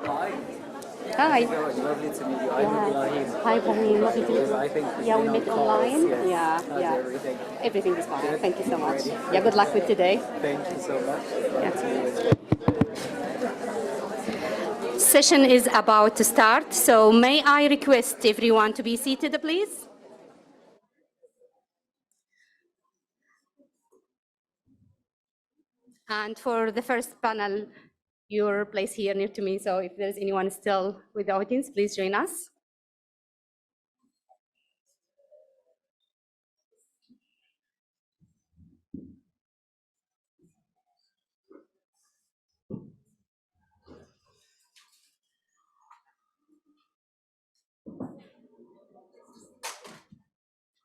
Hi. Hi. Lovely to meet you. I'm Ibrahim. Hi, Ibrahim. Lovely to meet you. I think Yeah, we met online. Yes. Yeah, yeah. Everything. Everything is fine. Good. Thank you so much. Ready? Yeah, good luck with today. Thank you so much. Yeah. Session is about to start, so may I request everyone to be seated, please? And for the first panel, your place here near to me, so if there's anyone still with the audience, please join us.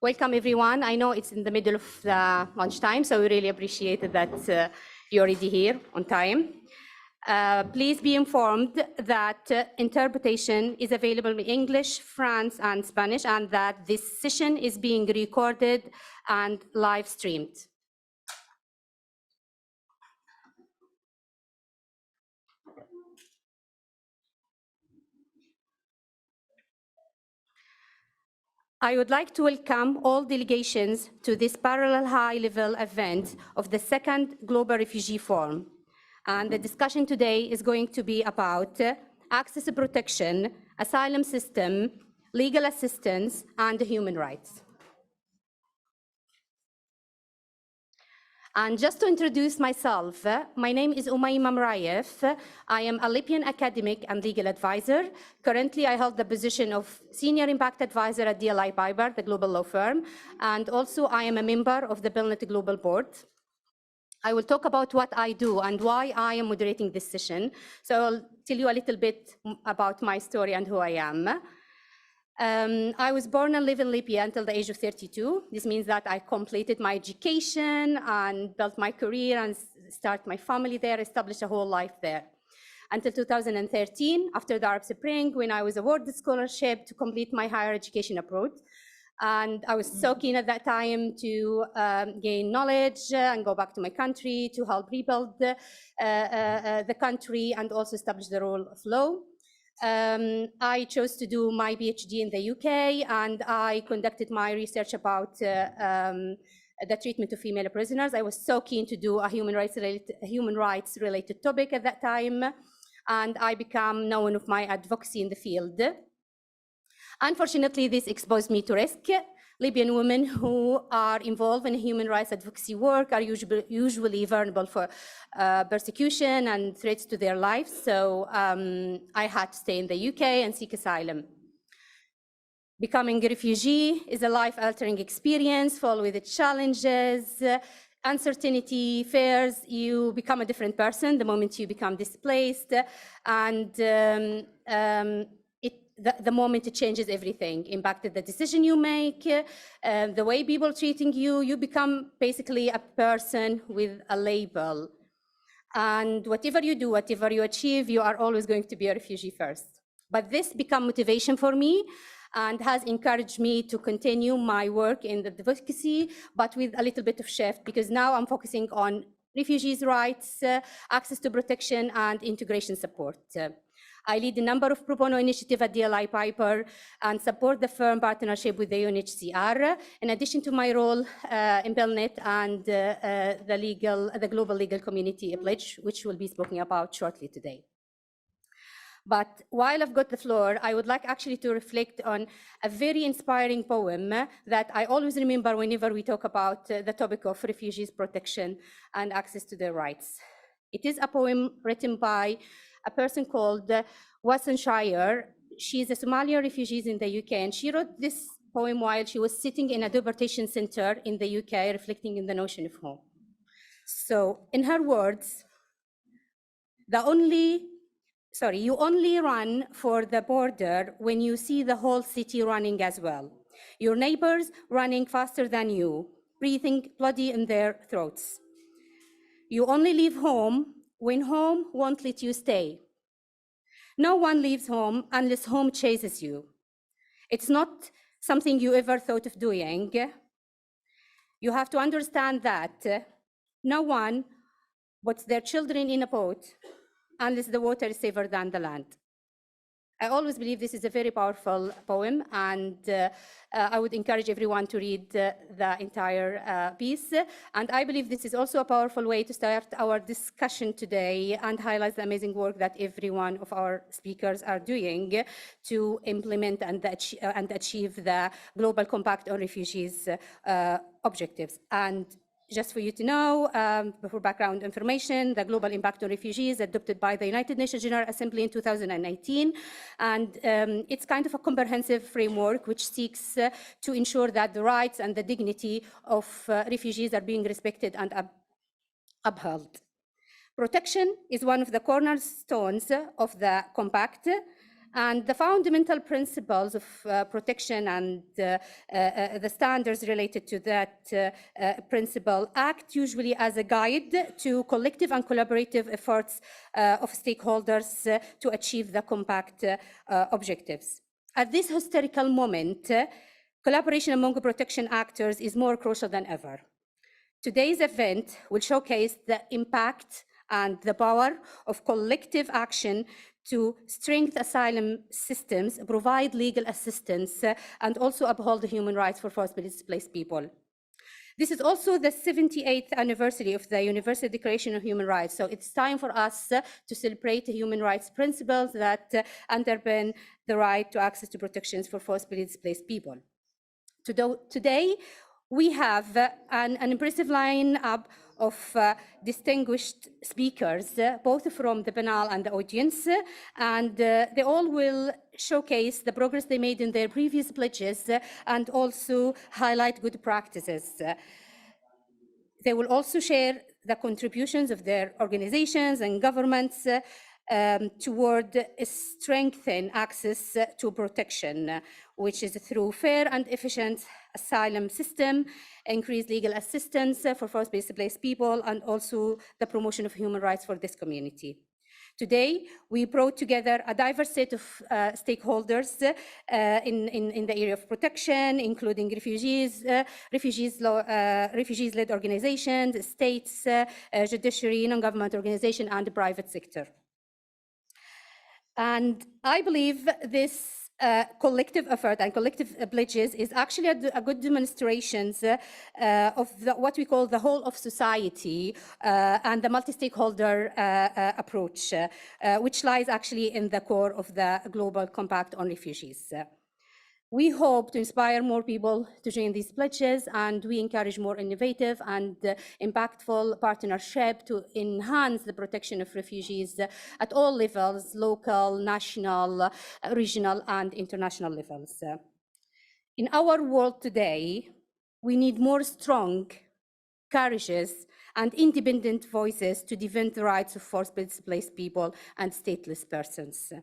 Welcome, everyone. I know it's in the middle of the lunchtime, so we really appreciate that you're already here on time. Please be informed that interpretation is available in English, French, and Spanish, and that this session is being recorded and live streamed. I would like to welcome all delegations to this parallel high-level event of the second Global Refugee Forum. And the discussion today is going to be about access to protection, asylum system, legal assistance, and human rights. And just to introduce myself, my name is Umayma Mrayev. I am a Libyan academic and legal advisor. Currently, I hold the position of Senior Impact Advisor at DLI Piper, the global law firm. And also, I am a member of the Billnet Global Board. I will talk about what I do and why I am moderating this session. So I'll tell you a little bit about my story and who I am. I was born and live in Libya until the age of 32. This means that I completed my education and built my career and started my family there, established a whole life there. Until 2013, after the Arab Spring, when I was awarded scholarship to complete my higher education abroad. And I was so keen at that time to gain knowledge and go back to my country to help rebuild the country and also establish the rule of law. I chose to do my PhD in the UK, and I conducted my research about the treatment of female prisoners. I was so keen to do a human rights related topic at that time, and I became known of my advocacy in the field. Unfortunately, this exposed me to risk. Libyan women who are involved in human rights advocacy work are usually vulnerable for persecution and threats to their lives. So I had to stay in the UK and seek asylum. Becoming a refugee is a life-altering experience, full with its challenges, uncertainty, fears. You become a different person the moment you become displaced, and the moment it changes everything, impacted the decision you make, the way people treating you, you become basically a person with a label. And whatever you do, whatever you achieve, you are always going to be a refugee first. But this became motivation for me and has encouraged me to continue my work in the advocacy, but with a little bit of shift, because now I'm focusing on refugees' rights, access to protection, and integration support. I lead a number of pro bono initiatives at DLI Piper and support the firm partnership with the UNHCR, in addition to my role in Billnet and the Global Legal Community Pledge, which we'll be speaking about shortly today. But while I've got the floor, I would like actually to reflect on a very inspiring poem that I always remember whenever we talk about the topic of refugees' protection and access to their rights. It is a poem written by a person called Wasson Shire. She's a Somali refugee in the UK, and she wrote this poem while she was sitting in a deportation center in the UK, reflecting on the notion of home. So in her words, you only run for the border when you see the whole city running as well. Your neighbors running faster than you, breathing bloody in their throats. You only leave home when home won't let you stay. No one leaves home unless home chases you. It's not something you ever thought of doing. You have to understand that no one puts their children in a boat unless the water is safer than the land. I always believe this is a very powerful poem, and I would encourage everyone to read the entire piece. And I believe this is also a powerful way to start our discussion today and highlight the amazing work that every one of our speakers are doing to implement and achieve the Global Compact on Refugees objectives. And just for you to know, for background information, the Global Impact on Refugees adopted by the United Nations General Assembly in 2019. And it's kind of a comprehensive framework which seeks to ensure that the rights and the dignity of refugees are being respected and upheld. Protection is one of the cornerstones of the Compact, and the fundamental principles of protection and the standards related to that principle act usually as a guide to collective and collaborative efforts of stakeholders to achieve the Compact objectives. At this historical moment, collaboration among protection actors is more crucial than ever. Today's event will showcase the impact and the power of collective action to strengthen asylum systems, provide legal assistance, and also uphold the human rights for forcibly displaced people. This is also the 78th anniversary of the Universal Declaration of Human Rights. So it's time for us to celebrate the human rights principles that underpin the right to access to protections for forcibly displaced people. Today, we have an impressive lineup of distinguished speakers, both from the panel and the audience, and they all will showcase the progress they made in their previous pledges and also highlight good practices. They will also share the contributions of their organizations and governments toward strengthen access to protection, which is through fair and efficient asylum system, increased legal assistance for forcibly displaced people, and also the promotion of human rights for this community. Today, we brought together a diverse set of stakeholders in the area of protection, including refugees-led organizations, states, judiciary, non-government organization, and the private sector. And I believe this collective effort and collective pledges is actually a good demonstration of what we call the whole of society and the multi-stakeholder approach, which lies actually in the core of the Global Compact on Refugees. We hope to inspire more people to join these pledges, and we encourage more innovative and impactful partnership to enhance the protection of refugees at all levels, local, national, regional, and international levels. In our world today, we need more strong, courageous, and independent voices to defend the rights of forcibly displaced people and stateless persons.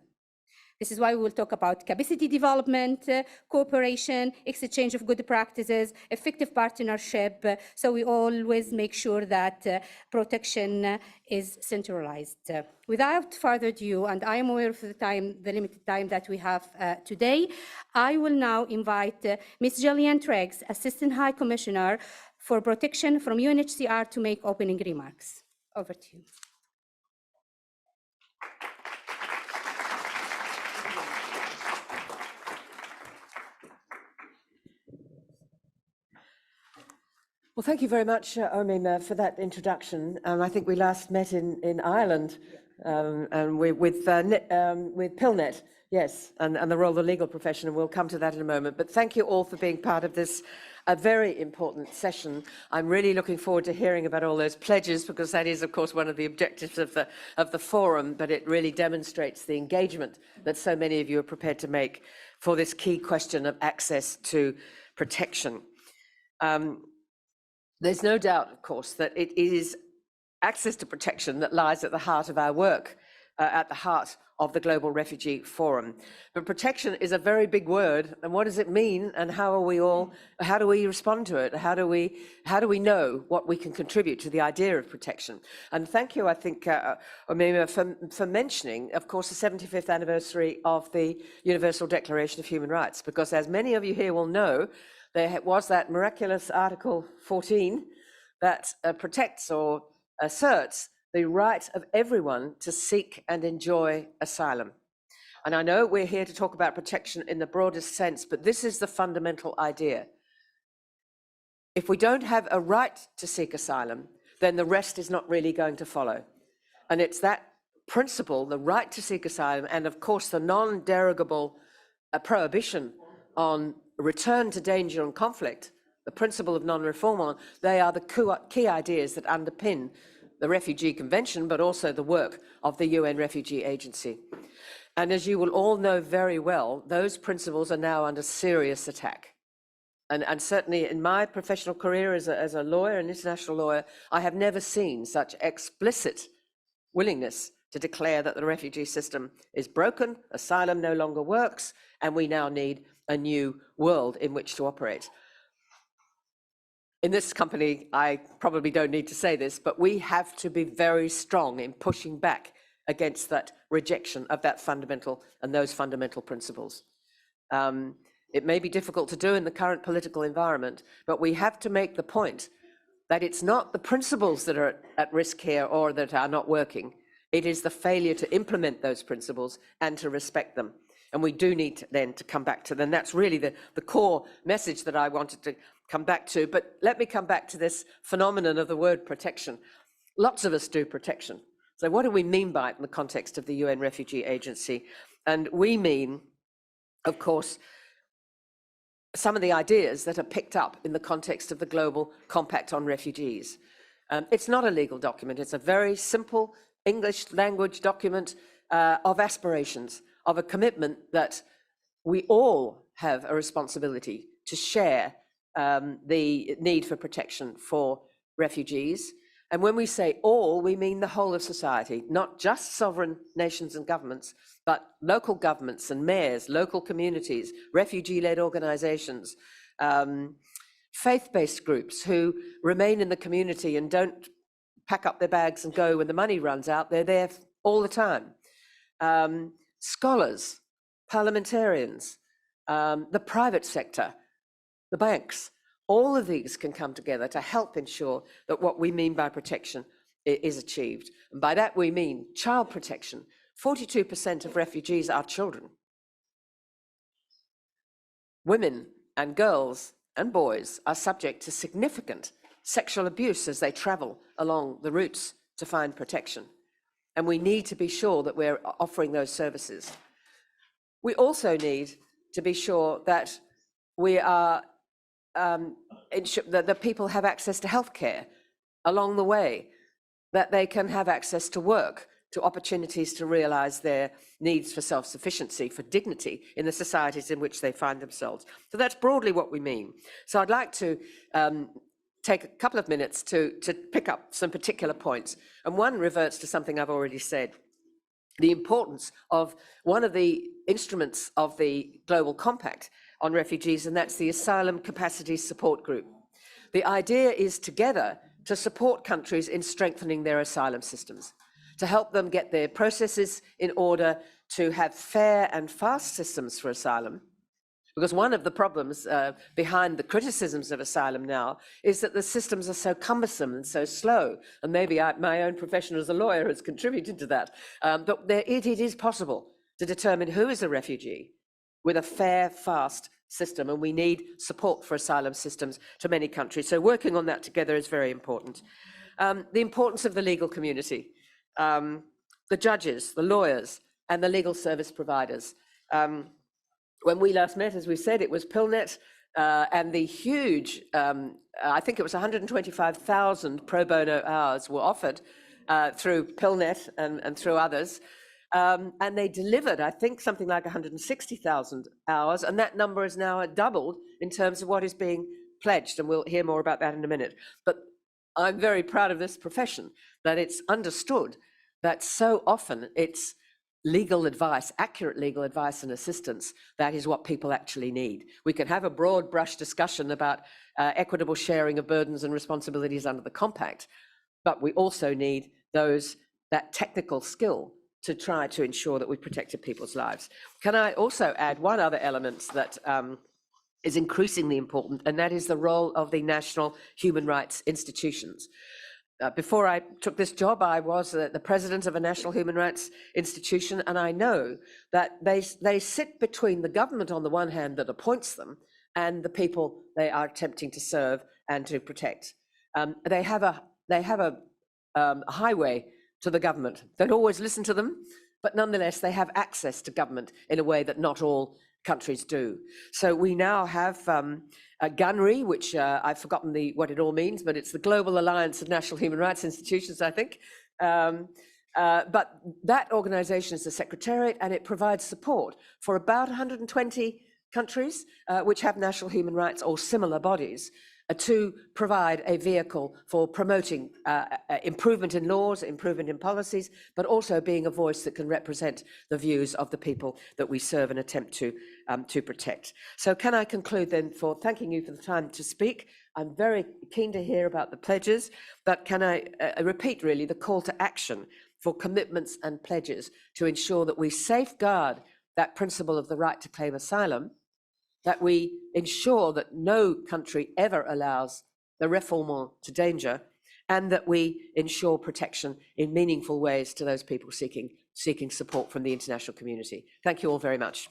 This is why we will talk about capacity development, cooperation, exchange of good practices, effective partnership, so we always make sure that protection is centralized. Without further ado, and I am aware of the limited time that we have today, I will now invite Ms. Gillian Triggs, Assistant High Commissioner for Protection from UNHCR, to make opening remarks. Over to you. Well, thank you very much, Omima, for that introduction. I think we last met in Ireland and with PILNET, yes, and the role of the legal profession, and we'll come to that in a moment. But thank you all for being part of this a very important session. I'm really looking forward to hearing about all those pledges, because that is, of course, one of the objectives of the forum, but it really demonstrates the engagement that so many of you are prepared to make for this key question of access to protection. There's no doubt, of course, that it is access to protection that lies at the heart of our work, at the heart of the Global Refugee Forum. But protection is a very big word, and what does it mean, and how do we respond to it? How do we know what we can contribute to the idea of protection? And thank you, I think, Omima, for mentioning, of course, the 75th anniversary of the Universal Declaration of Human Rights, because as many of you here will know, there was that miraculous Article 14 that protects or asserts the right of everyone to seek and enjoy asylum. And I know we're here to talk about protection in the broadest sense, but this is the fundamental idea. If we don't have a right to seek asylum, then the rest is not really going to follow. And it's that principle, the right to seek asylum, and of course the non-derogable prohibition on return to danger and conflict, the principle of non-refoulement, they are the key ideas that underpin the Refugee Convention, but also the work of the UN Refugee Agency. And as you will all know very well, those principles are now under serious attack. And certainly in my professional career as a lawyer, an international lawyer, I have never seen such explicit willingness to declare that the refugee system is broken, asylum no longer works, and we now need a new world in which to operate. In this company, I probably don't need to say this, but we have to be very strong in pushing back against that rejection of that fundamental and those fundamental principles. It may be difficult to do in the current political environment, but we have to make the point that it's not the principles that are at risk here or that are not working. It is the failure to implement those principles and to respect them. And we do need then to come back to them. That's really the core message that I wanted to come back to. But let me come back to this phenomenon of the word protection. Lots of us do protection. So what do we mean by it in the context of the UN Refugee Agency? And we mean, of course, some of the ideas that are picked up in the context of the Global Compact on Refugees. It's not a legal document. It's a very simple English language document of aspirations, of a commitment that we all have a responsibility to share the need for protection for refugees. And when we say all, we mean the whole of society, not just sovereign nations and governments, but local governments and mayors, local communities, refugee-led organizations, faith-based groups who remain in the community and don't pack up their bags and go when the money runs out. They're there all the time. Scholars, parliamentarians, the private sector, the banks, all of these can come together to help ensure that what we mean by protection is achieved. And by that we mean child protection. 42% of refugees are children. Women and girls and boys are subject to significant sexual abuse as they travel along the routes to find protection. And we need to be sure that we're offering those services. We also need to be sure that we are that people have access to healthcare along the way, that they can have access to work, to opportunities to realize their needs for self-sufficiency, for dignity in the societies in which they find themselves. So that's broadly what we mean. So I'd like to take a couple of minutes to pick up some particular points. And one reverts to something I've already said. The importance of one of the instruments of the Global Compact on refugees, and that's the Asylum Capacity Support Group. The idea is together to support countries in strengthening their asylum systems, to help them get their processes in order to have fair and fast systems for asylum. Because one of the problems behind the criticisms of asylum now is that the systems are so cumbersome and so slow. And maybe my own profession as a lawyer has contributed to that. But it is possible to determine who is a refugee with a fair, fast system. And we need support for asylum systems to many countries. So working on that together is very important. The importance of the legal community, the judges, the lawyers, and the legal service providers. When we last met, as we said, it was PILNet and the huge, I think it was 125,000 pro bono hours were offered through PILNet and through others. And they delivered, I think, something like 160,000 hours. And that number is now doubled in terms of what is being pledged. And we'll hear more about that in a minute. But I'm very proud of this profession, that it's understood that so often it's legal advice, accurate legal advice and assistance, that is what people actually need. We can have a broad brush discussion about equitable sharing of burdens and responsibilities under the compact, but we also need that technical skill to try to ensure that we've protected people's lives. Can I also add one other element that is increasingly important, and that is the role of the national human rights institutions. before I took this job, I was the president of a national human rights institution, and I know that they sit between the government on the one hand that appoints them and the people they are attempting to serve and to protect. They have a highway to the government. Don't always listen to them, but nonetheless they have access to government in a way that not all countries do. So we now have GUNRI, which I've forgotten what it all means, but it's the Global Alliance of National Human Rights Institutions, I think. But that organization is the secretariat, and it provides support for about 120 countries which have national human rights or similar bodies to provide a vehicle for promoting improvement in laws, improvement in policies, but also being a voice that can represent the views of the people that we serve and attempt to protect. So can I conclude then for thanking you for the time to speak? I'm very keen to hear about the pledges, but can I repeat really the call to action for commitments and pledges to ensure that we safeguard that principle of the right to claim asylum, that we ensure that no country ever allows the refoulement to danger, and that we ensure protection in meaningful ways to those people seeking support from the international community. Thank you all very much.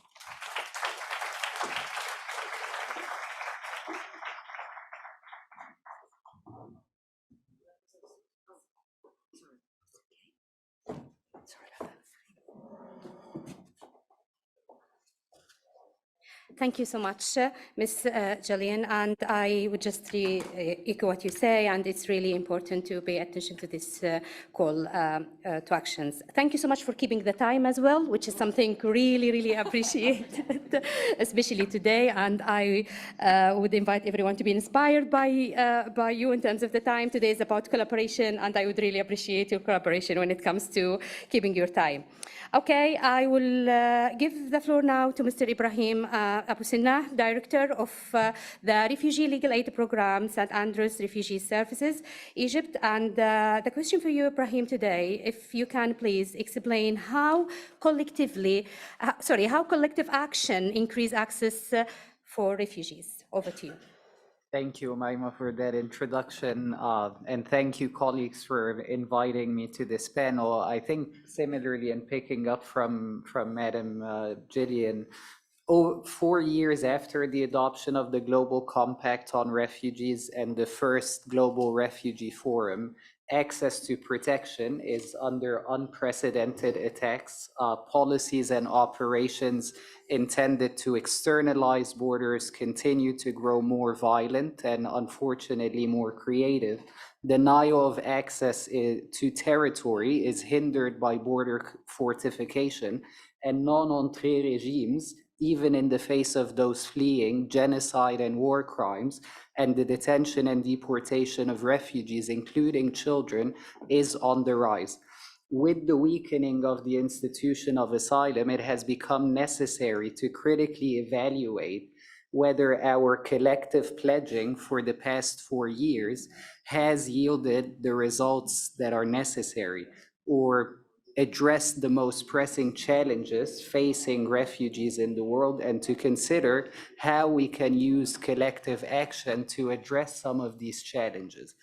Thank you so much, Ms. Gillian, and I would just echo what you say, and it's really important to pay attention to this call to actions. Thank you so much for keeping the time as well, which is something really, really appreciated, especially today, and I would invite everyone to be inspired by you in terms of the time. Today is about collaboration, and I would really appreciate your collaboration when it comes to keeping your time. Okay, I will give the floor now to Mr. Ibrahim Abu Sinnah, Director of the Refugee Legal Aid Program, St. Andrews Refugee Services, Egypt. And the question for you, Ibrahim, today, if you can please explain how collective action increase access for refugees. Over to you. Thank you, Maima, for that introduction, and thank you, colleagues, for inviting me to this panel. I think similarly, and picking up from Madam Gillian, 4 years after the adoption of the Global Compact on Refugees and the first Global Refugee Forum, access to protection is under unprecedented attacks. Policies and operations intended to externalize borders continue to grow more violent and unfortunately more creative. Denial of access to territory is hindered by border fortification, and non-entrée regimes, even in the face of those fleeing genocide and war crimes, and the detention and deportation of refugees, including children, is on the rise. With the weakening of the institution of asylum, it has become necessary to critically evaluate whether our collective pledging for the past 4 years has yielded the results that are necessary, or address the most pressing challenges facing refugees in the world, and to consider how we can use collective action to address some of these challenges.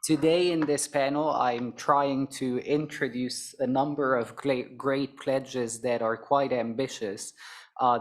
Today in this panel, I'm trying to introduce a number of great pledges that are quite ambitious.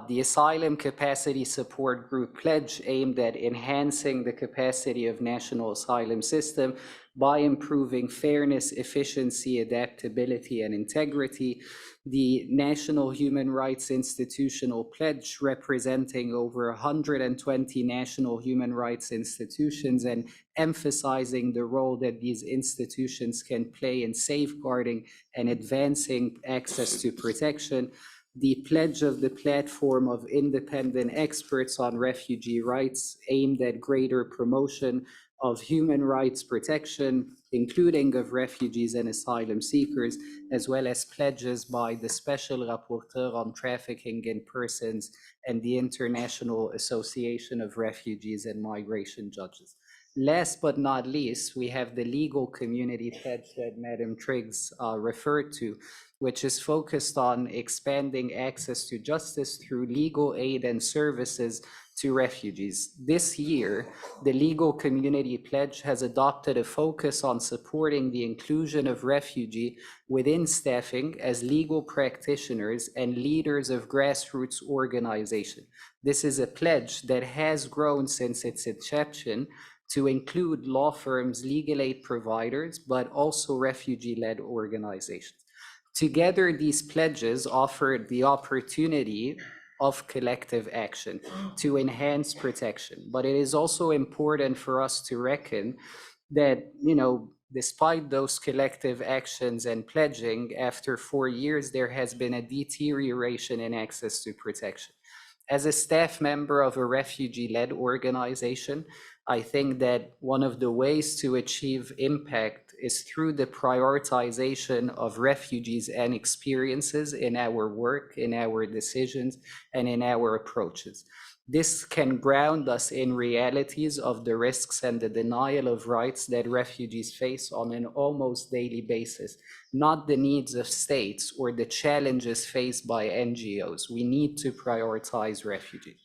The Asylum Capacity Support Group pledge aimed at enhancing the capacity of national asylum system by improving fairness, efficiency, adaptability, and integrity. The National Human Rights Institutional Pledge, representing over 120 national human rights institutions and emphasizing the role that these institutions can play in safeguarding and advancing access to protection. The pledge of the Platform of Independent Experts on Refugee Rights, aimed at greater promotion of human rights protection, including of refugees and asylum seekers, as well as pledges by the Special Rapporteur on Trafficking in Persons and the International Association of Refugees and Migration Judges. Last but not least, we have the legal community pledge that Madam Triggs referred to, which is focused on expanding access to justice through legal aid and services to refugees. This year, the Legal Community Pledge has adopted a focus on supporting the inclusion of refugee within staffing as legal practitioners and leaders of grassroots organizations. This is a pledge that has grown since its inception to include law firms, legal aid providers, but also refugee-led organizations. Together, these pledges offer the opportunity of collective action to enhance protection. But it is also important for us to reckon that, despite those collective actions and pledging, after 4 years, there has been a deterioration in access to protection. As a staff member of a refugee-led organization, I think that one of the ways to achieve impact is through the prioritization of refugees and experiences in our work, in our decisions, and in our approaches. This can ground us in realities of the risks and the denial of rights that refugees face on an almost daily basis, not the needs of states or the challenges faced by NGOs. We need to prioritize refugees.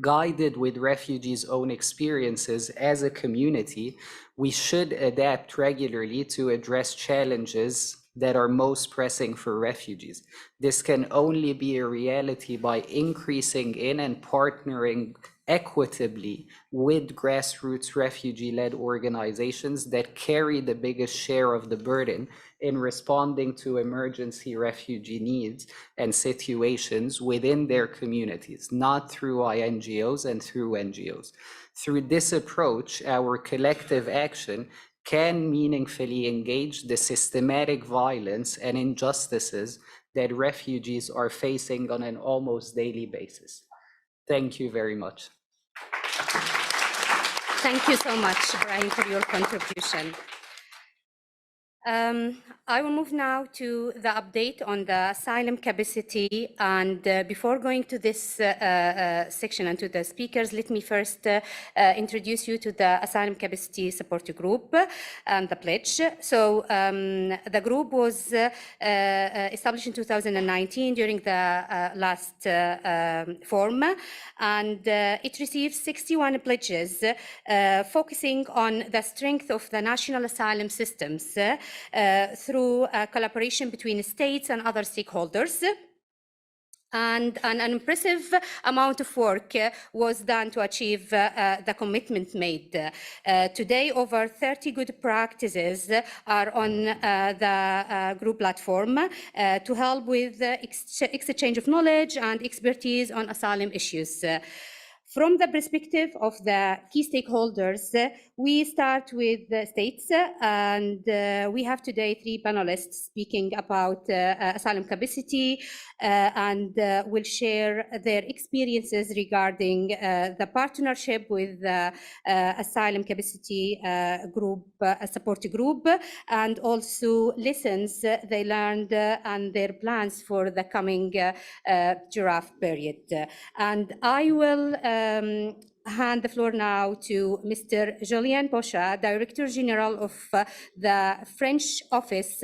Guided with refugees' own experiences as a community, we should adapt regularly to address challenges that are most pressing for refugees. This can only be a reality by increasing in and partnering equitably with grassroots refugee-led organizations that carry the biggest share of the burden in responding to emergency refugee needs and situations within their communities, not through NGOs and through NGOs. Through this approach, our collective action can meaningfully engage the systematic violence and injustices that refugees are facing on an almost daily basis. Thank you very much. Thank you so much, Brian, for your contribution. I will move now to the update on the asylum capacity. And before going to this section and to the speakers, let me first introduce you to the Asylum Capacity Support Group and the pledge. So the group was established in 2019 during the last forum, and it received 61 pledges focusing on the strength of the national asylum systems through collaboration between states and other stakeholders. And an impressive amount of work was done to achieve the commitment made. Today, over 30 good practices are on the group platform to help with exchange of knowledge and expertise on asylum issues. From the perspective of the key stakeholders, we start with the states, and we have today 3 panelists speaking about asylum capacity, and will share their experiences regarding the partnership with the Asylum Capacity Group, support group, and also lessons they learned and their plans for the coming giraffe period. And I will hand the floor now to Mr. Julien Bochat, Director General of the French Office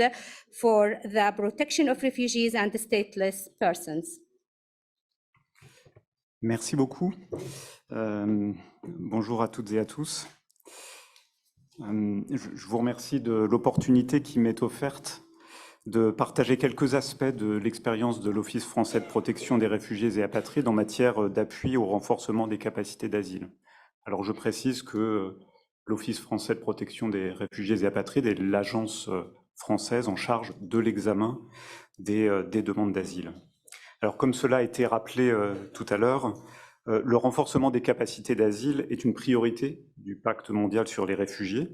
for the Protection of Refugees and Stateless Persons. Merci beaucoup. Bonjour à toutes et à tous. Je vous remercie de l'opportunité qui m'est offerte de partager quelques aspects de l'expérience de l'Office français de protection des réfugiés et apatrides en matière d'appui au renforcement des capacités d'asile. Alors je précise que l'Office français de protection des réfugiés et apatrides est l'agence française en charge de l'examen des demandes d'asile. Alors comme cela a été rappelé tout à l'heure, le renforcement des capacités d'asile est une priorité du Pacte mondial sur les réfugiés,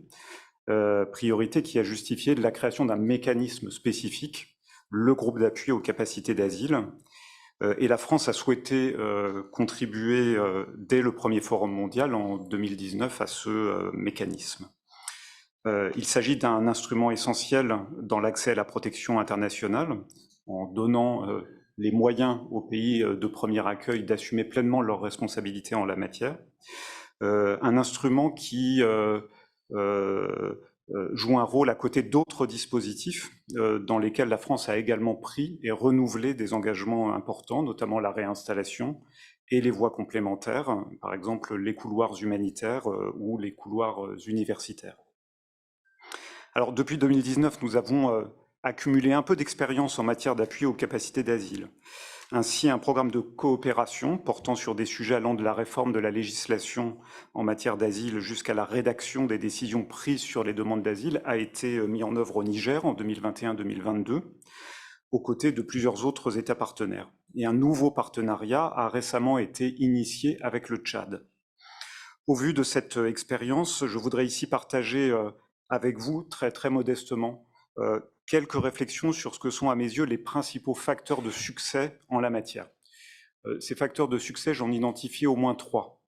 priorité qui a justifié la création d'un mécanisme spécifique, le groupe d'appui aux capacités d'asile. Et la France a souhaité contribuer dès le premier forum mondial en 2019 à ce mécanisme. Il s'agit d'un instrument essentiel dans l'accès à la protection internationale, en donnant les moyens aux pays de premier accueil d'assumer pleinement leurs responsabilités en la matière. Un instrument qui joue un rôle à côté d'autres dispositifs dans lesquels la France a également pris et renouvelé des engagements importants, notamment la réinstallation et les voies complémentaires, par exemple les couloirs humanitaires ou les couloirs universitaires. Alors depuis 2019, nous avons accumulé un peu d'expérience en matière d'appui aux capacités d'asile. Ainsi, un programme de coopération portant sur des sujets allant de la réforme de la législation en matière d'asile jusqu'à la rédaction des décisions prises sur les demandes d'asile a été mis en œuvre au Niger en 2021-2022, aux côtés de plusieurs autres États partenaires. Et un nouveau partenariat a récemment été initié avec le Tchad. Au vu de cette expérience, je voudrais ici partager avec vous, très modestement, quelques réflexions sur ce que sont à mes yeux les principaux facteurs de succès en la matière. Ces facteurs de succès, j'en identifie au moins 3.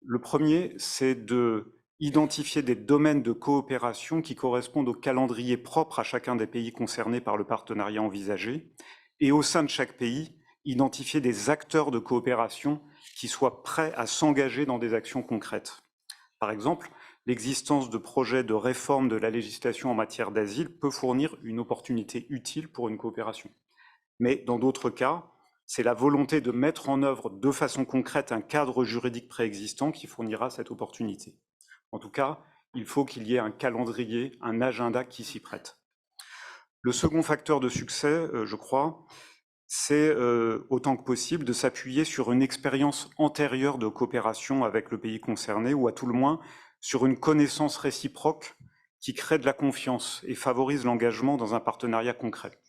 Le premier, c'est de identifier des domaines de coopération qui correspondent au calendrier propre à chacun des pays concernés par le partenariat envisagé, et au sein de chaque pays, identifier des acteurs de coopération qui soient prêts à s'engager dans des actions concrètes. Par exemple, l'existence de projets de réforme de la législation en matière d'asile peut fournir une opportunité utile pour une coopération. Mais dans d'autres cas, c'est la volonté de mettre en œuvre de façon concrète un cadre juridique préexistant qui fournira cette opportunité. En tout cas, il faut qu'il y ait un calendrier, un agenda qui s'y prête. Le second facteur de succès, je crois, c'est autant que possible de s'appuyer sur une expérience antérieure de coopération avec le pays concerné, ou à tout le moins sur une connaissance réciproque qui crée de la confiance et favorise l'engagement dans un partenariat concret.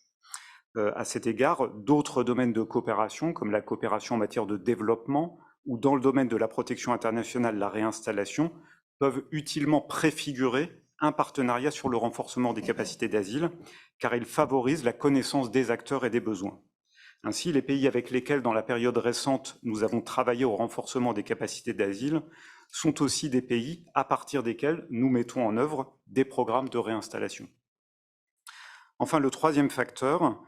À cet égard, d'autres domaines de coopération, comme la coopération en matière de développement ou dans le domaine de la protection internationale, la réinstallation, peuvent utilement préfigurer un partenariat sur le renforcement des capacités d'asile, car ils favorisent la connaissance des acteurs et des besoins. Ainsi, les pays avec lesquels, dans la période récente, nous avons travaillé au renforcement des capacités d'asile sont aussi des pays à partir desquels nous mettons en œuvre des programmes de réinstallation. Enfin, le troisième facteur,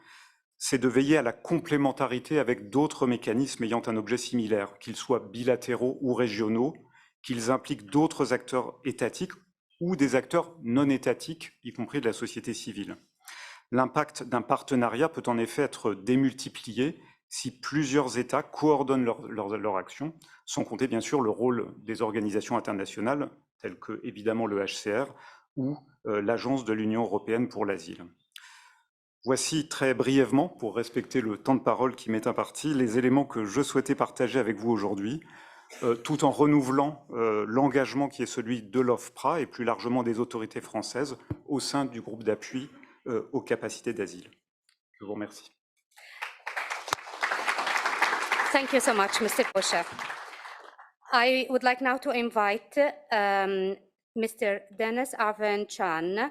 c'est de veiller à la complémentarité avec d'autres mécanismes ayant un objet similaire, qu'ils soient bilatéraux ou régionaux, qu'ils impliquent d'autres acteurs étatiques ou des acteurs non étatiques, y compris de la société civile. L'impact d'un partenariat peut en effet être démultiplié si plusieurs États coordonnent leur action, sans compter bien sûr le rôle des organisations internationales, telles que évidemment le HCR ou l'Agence de l'Union européenne pour l'asile. Voici très brièvement, pour respecter le temps de parole qui m'est imparti, les éléments que je souhaitais partager avec vous aujourd'hui, tout en renouvelant l'engagement qui est celui de l'OFPRA et plus largement des autorités françaises au sein du groupe d'appui aux capacités d'asile. Je vous remercie. Thank you so much, Mr. Boscher. I would like now to invite Mr. Dennis Arvin Chan,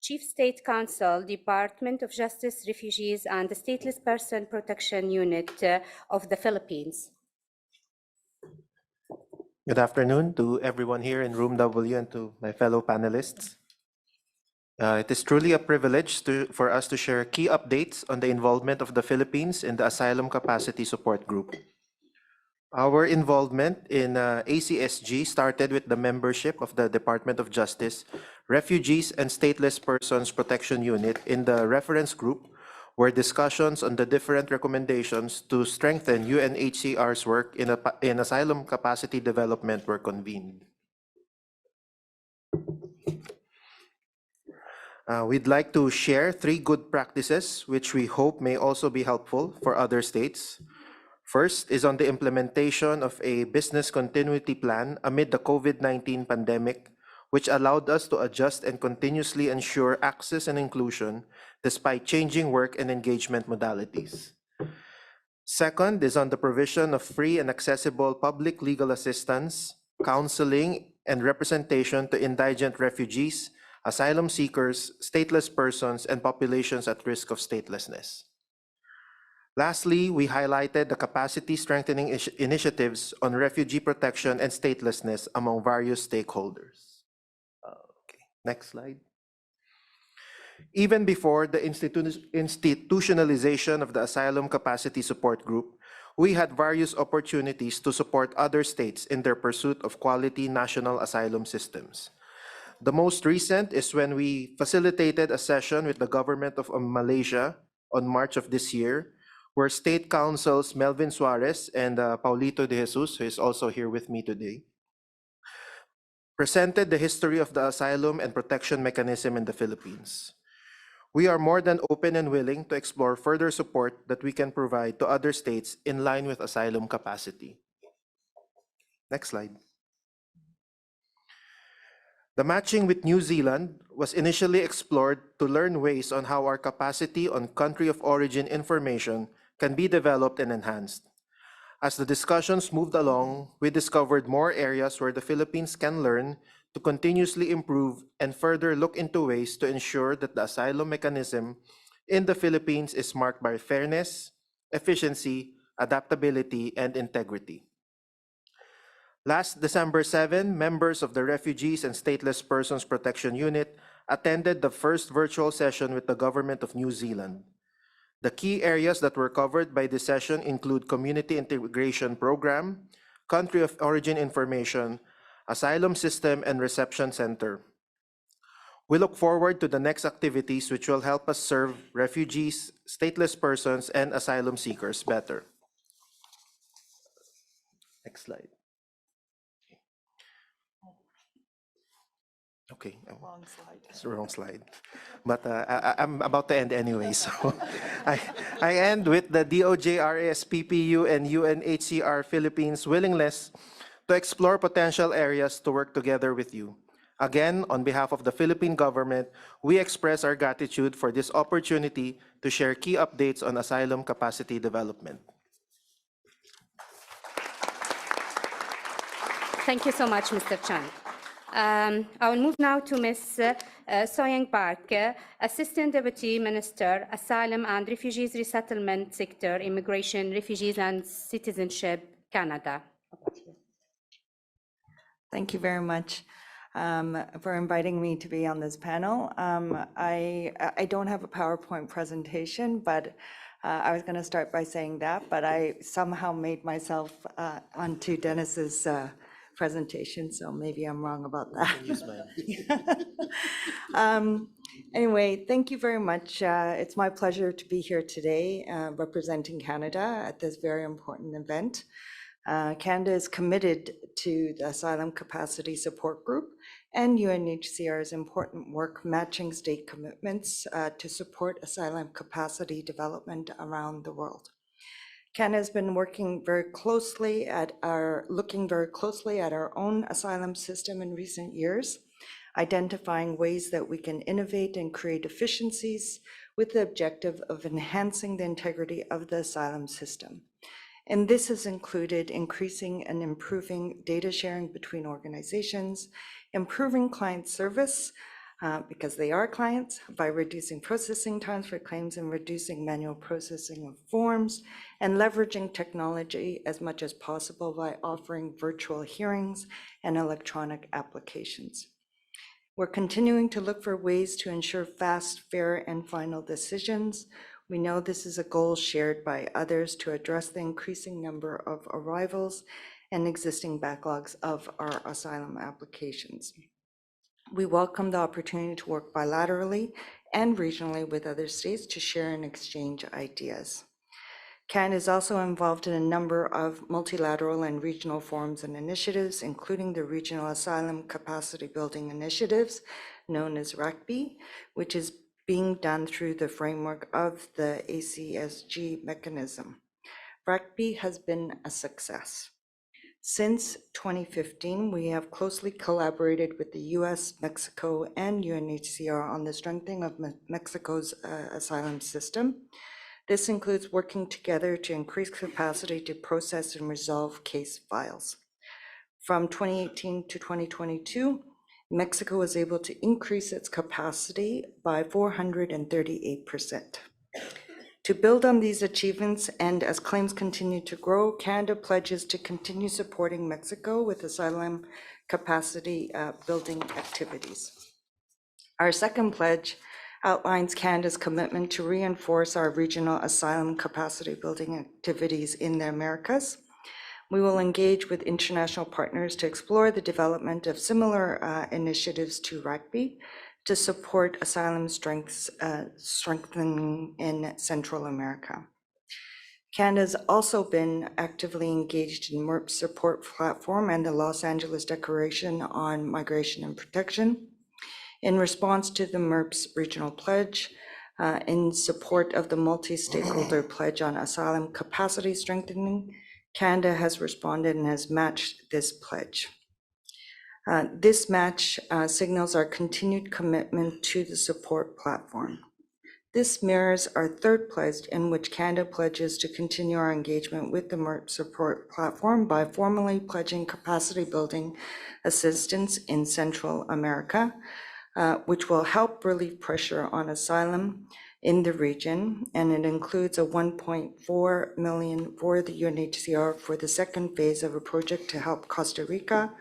Chief State Counsel, Department of Justice, Refugees, and the Stateless Person Protection Unit of the Philippines. Good afternoon to everyone here in Room W and to my fellow panelists. It is truly a privilege for us to share key updates on the involvement of the Philippines in the Asylum Capacity Support Group. Our involvement in ACSG started with the membership of the Department of Justice, Refugees and Stateless Persons Protection Unit in the reference group, where discussions on the different recommendations to strengthen UNHCR's work in asylum capacity development were convened. We'd like to share 3 good practices, which we hope may also be helpful for other states. First is on the implementation of a business continuity plan amid the COVID-19 pandemic, which allowed us to adjust and continuously ensure access and inclusion despite changing work and engagement modalities. Second is on the provision of free and accessible public legal assistance, counseling, and representation to indigent refugees, asylum seekers, stateless persons, and populations at risk of statelessness. Lastly, we highlighted the capacity strengthening initiatives on refugee protection and statelessness among various stakeholders. Okay, next slide. Even before the institutionalization of the Asylum Capacity Support Group, we had various opportunities to support other states in their pursuit of quality national asylum systems. The most recent is when we facilitated a session with the government of Malaysia on March of this year, where State Councils Melvin Suarez and Paulito de Jesus, who is also here with me today, presented the history of the asylum and protection mechanism in the Philippines. We are more than open and willing to explore further support that we can provide to other states in line with asylum capacity. Next slide. The matching with New Zealand was initially explored to learn ways on how our capacity on country of origin information can be developed and enhanced. As the discussions moved along, we discovered more areas where the Philippines can learn to continuously improve and further look into ways to ensure that the asylum mechanism in the Philippines is marked by fairness, efficiency, adaptability, and integrity. Last December 7, members of the Refugees and Stateless Persons Protection Unit attended the first virtual session with the Government of New Zealand. The key areas that were covered by this session include community integration program, country of origin information, asylum system, and reception center. We look forward to the next activities which will help us serve refugees, stateless persons, and asylum seekers better. Next slide. Okay. Wrong slide. It's the wrong slide. But I'm about to end anyway, so I end with the DOJ-RAS PPU and UNHCR Philippines' willingness to explore potential areas to work together with you. Again, on behalf of the Philippine government, we express our gratitude for this opportunity to share key updates on asylum capacity development. Thank you so much, Mr. Chan. I will move now to Ms. Soyang Park, Assistant Deputy Minister, Asylum and Refugees Resettlement Sector, Immigration, Refugees and Citizenship, Canada. Thank you very much for inviting me to be on this panel. I don't have a PowerPoint presentation, but I was going to start by saying that, but I somehow made myself onto Dennis's presentation, so maybe I'm wrong about that. Anyway, thank you very much. It's my pleasure to be here today representing Canada at this very important event. Canada is committed to the Asylum Capacity Support Group and UNHCR's important work matching state commitments to support asylum capacity development around the world. Canada has been looking very closely at our own asylum system in recent years, identifying ways that we can innovate and create efficiencies with the objective of enhancing the integrity of the asylum system. And this has included increasing and improving data sharing between organizations, improving client service, because they are clients, by reducing processing times for claims and reducing manual processing of forms, and leveraging technology as much as possible by offering virtual hearings and electronic applications. We're continuing to look for ways to ensure fast, fair, and final decisions. We know this is a goal shared by others to address the increasing number of arrivals and existing backlogs of our asylum applications. We welcome the opportunity to work bilaterally and regionally with other states to share and exchange ideas. Canada is also involved in a number of multilateral and regional forums and initiatives, including the Regional Asylum Capacity Building Initiatives, known as RACB, which is being done through the framework of the ACSG mechanism. RACB has been a success. Since 2015, we have closely collaborated with the US, Mexico, and UNHCR on the strengthening of Mexico's asylum system. This includes working together to increase capacity to process and resolve case files. From 2018 to 2022, Mexico was able to increase its capacity by 438%. To build on these achievements, and as claims continue to grow, Canada pledges to continue supporting Mexico with asylum capacity building activities. Our second pledge outlines Canada's commitment to reinforce our regional asylum capacity building activities in the Americas. We will engage with international partners to explore the development of similar initiatives to RACB to support asylum strengthening in Central America. Canada's also been actively engaged in MERP support platform and the Los Angeles Declaration on Migration and Protection. In response to the MERP's regional pledge, in support of the multi-stakeholder pledge on asylum capacity strengthening, Canada has responded and has matched this pledge. This match signals our continued commitment to the support platform. This mirrors our third pledge in which Canada pledges to continue our engagement with the MERP support platform by formally pledging capacity building assistance in Central America, which will help relieve pressure on asylum in the region, and it includes a 1.4 million for the UNHCR for the second phase of a project to help Costa Rica,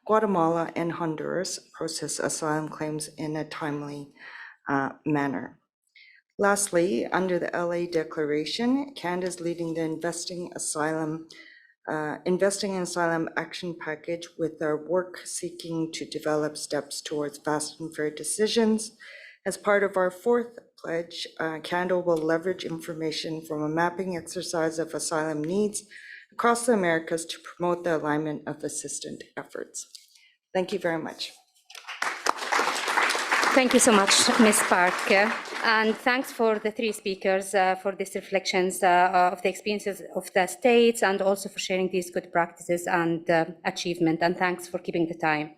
Guatemala, and Honduras process asylum claims in a timely manner. Lastly, under the LA Declaration, Canada is leading the Investing in Asylum Action Package with our work seeking to develop steps towards fast and fair decisions. As part of our fourth pledge, Canada will leverage information from a mapping exercise of asylum needs across the Americas to promote the alignment of assistance efforts. Thank you very much. Thank you so much, Ms. Park. And thanks for the three speakers for these reflections of the experiences of the states and also for sharing these good practices and achievement. And thanks for keeping the time.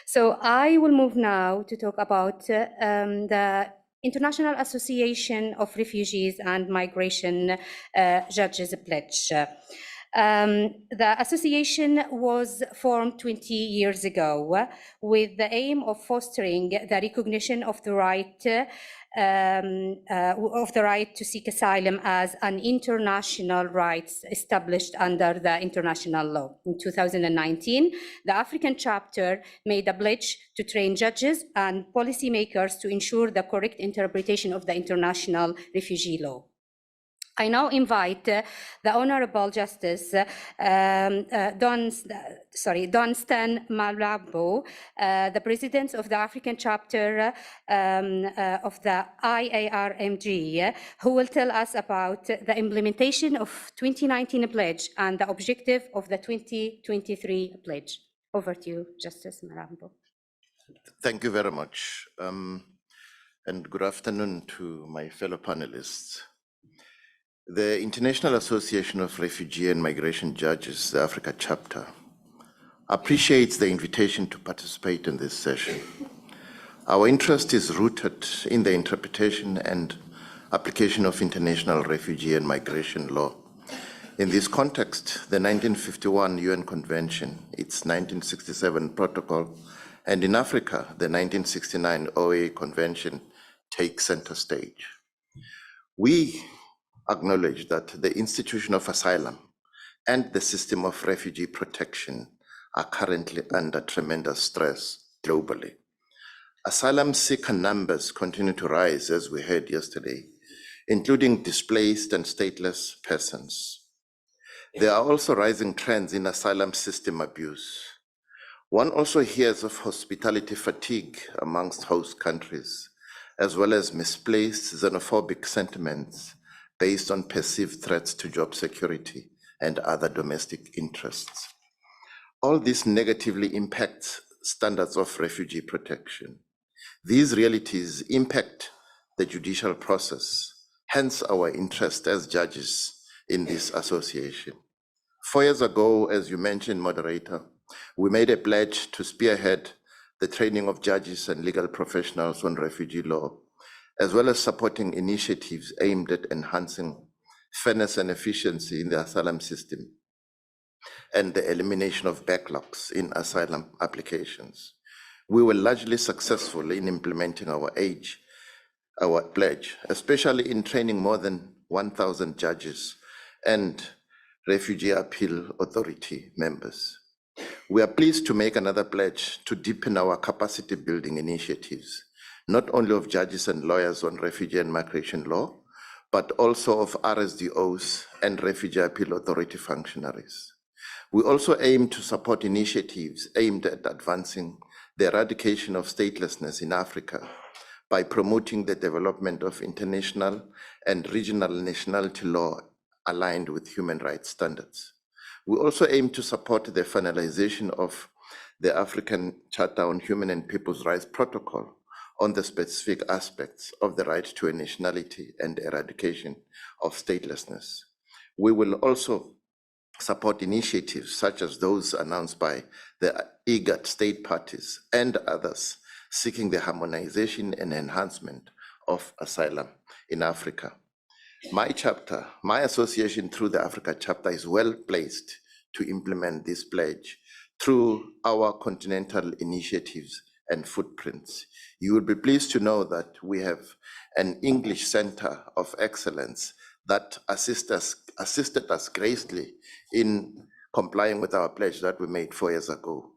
So I will move now to talk about the International Association of Refugees and Migration Judges Pledge. The association was formed 20 years ago with the aim of fostering the recognition of the right to seek asylum as an international right established under the international law. In 2019, the African chapter made a pledge to train judges and policymakers to ensure the correct interpretation of the international refugee law. I now invite the Honorable Justice Don Stan Malabo, the President of the African Chapter of the IARMG, who will tell us about the implementation of 2019 pledge and the objective of the 2023 pledge. Over to you, Justice Malabo. Thank you very much. And good afternoon to my fellow panelists. The International Association of Refugee and Migration Judges, the Africa chapter, appreciates the invitation to participate in this session. Our interest is rooted in the interpretation and application of international refugee and migration law. In this context, the 1951 UN Convention, its 1967 protocol, and in Africa, the 1969 OA Convention take center stage. We acknowledge that the institution of asylum and the system of refugee protection are currently under tremendous stress globally. Asylum seeker numbers continue to rise, as we heard yesterday, including displaced and stateless persons. There are also rising trends in asylum system abuse. One also hears of hospitality fatigue amongst host countries, as well as misplaced xenophobic sentiments based on perceived threats to job security and other domestic interests. All this negatively impacts standards of refugee protection. These realities impact the judicial process, hence our interest as judges in this association. 4 years ago, as you mentioned, moderator, we made a pledge to spearhead the training of judges and legal professionals on refugee law, as well as supporting initiatives aimed at enhancing fairness and efficiency in the asylum system and the elimination of backlogs in asylum applications. We were largely successful in implementing our pledge, especially in training more than 1,000 judges and Refugee Appeal Authority members. We are pleased to make another pledge to deepen our capacity building initiatives, not only of judges and lawyers on refugee and migration law, but also of RSDOs and Refugee Appeal Authority functionaries. We also aim to support initiatives aimed at advancing the eradication of statelessness in Africa by promoting the development of international and regional nationality law aligned with human rights standards. We also aim to support the finalization of the African Charter on Human and People's Rights Protocol on the specific aspects of the right to a nationality and eradication of statelessness. We will also support initiatives such as those announced by the IGAD state parties and others seeking the harmonization and enhancement of asylum in Africa. My chapter, my association through the Africa chapter is well placed to implement this pledge through our continental initiatives and footprints. You will be pleased to know that we have an English Center of Excellence that assisted us greatly in complying with our pledge that we made 4 years ago.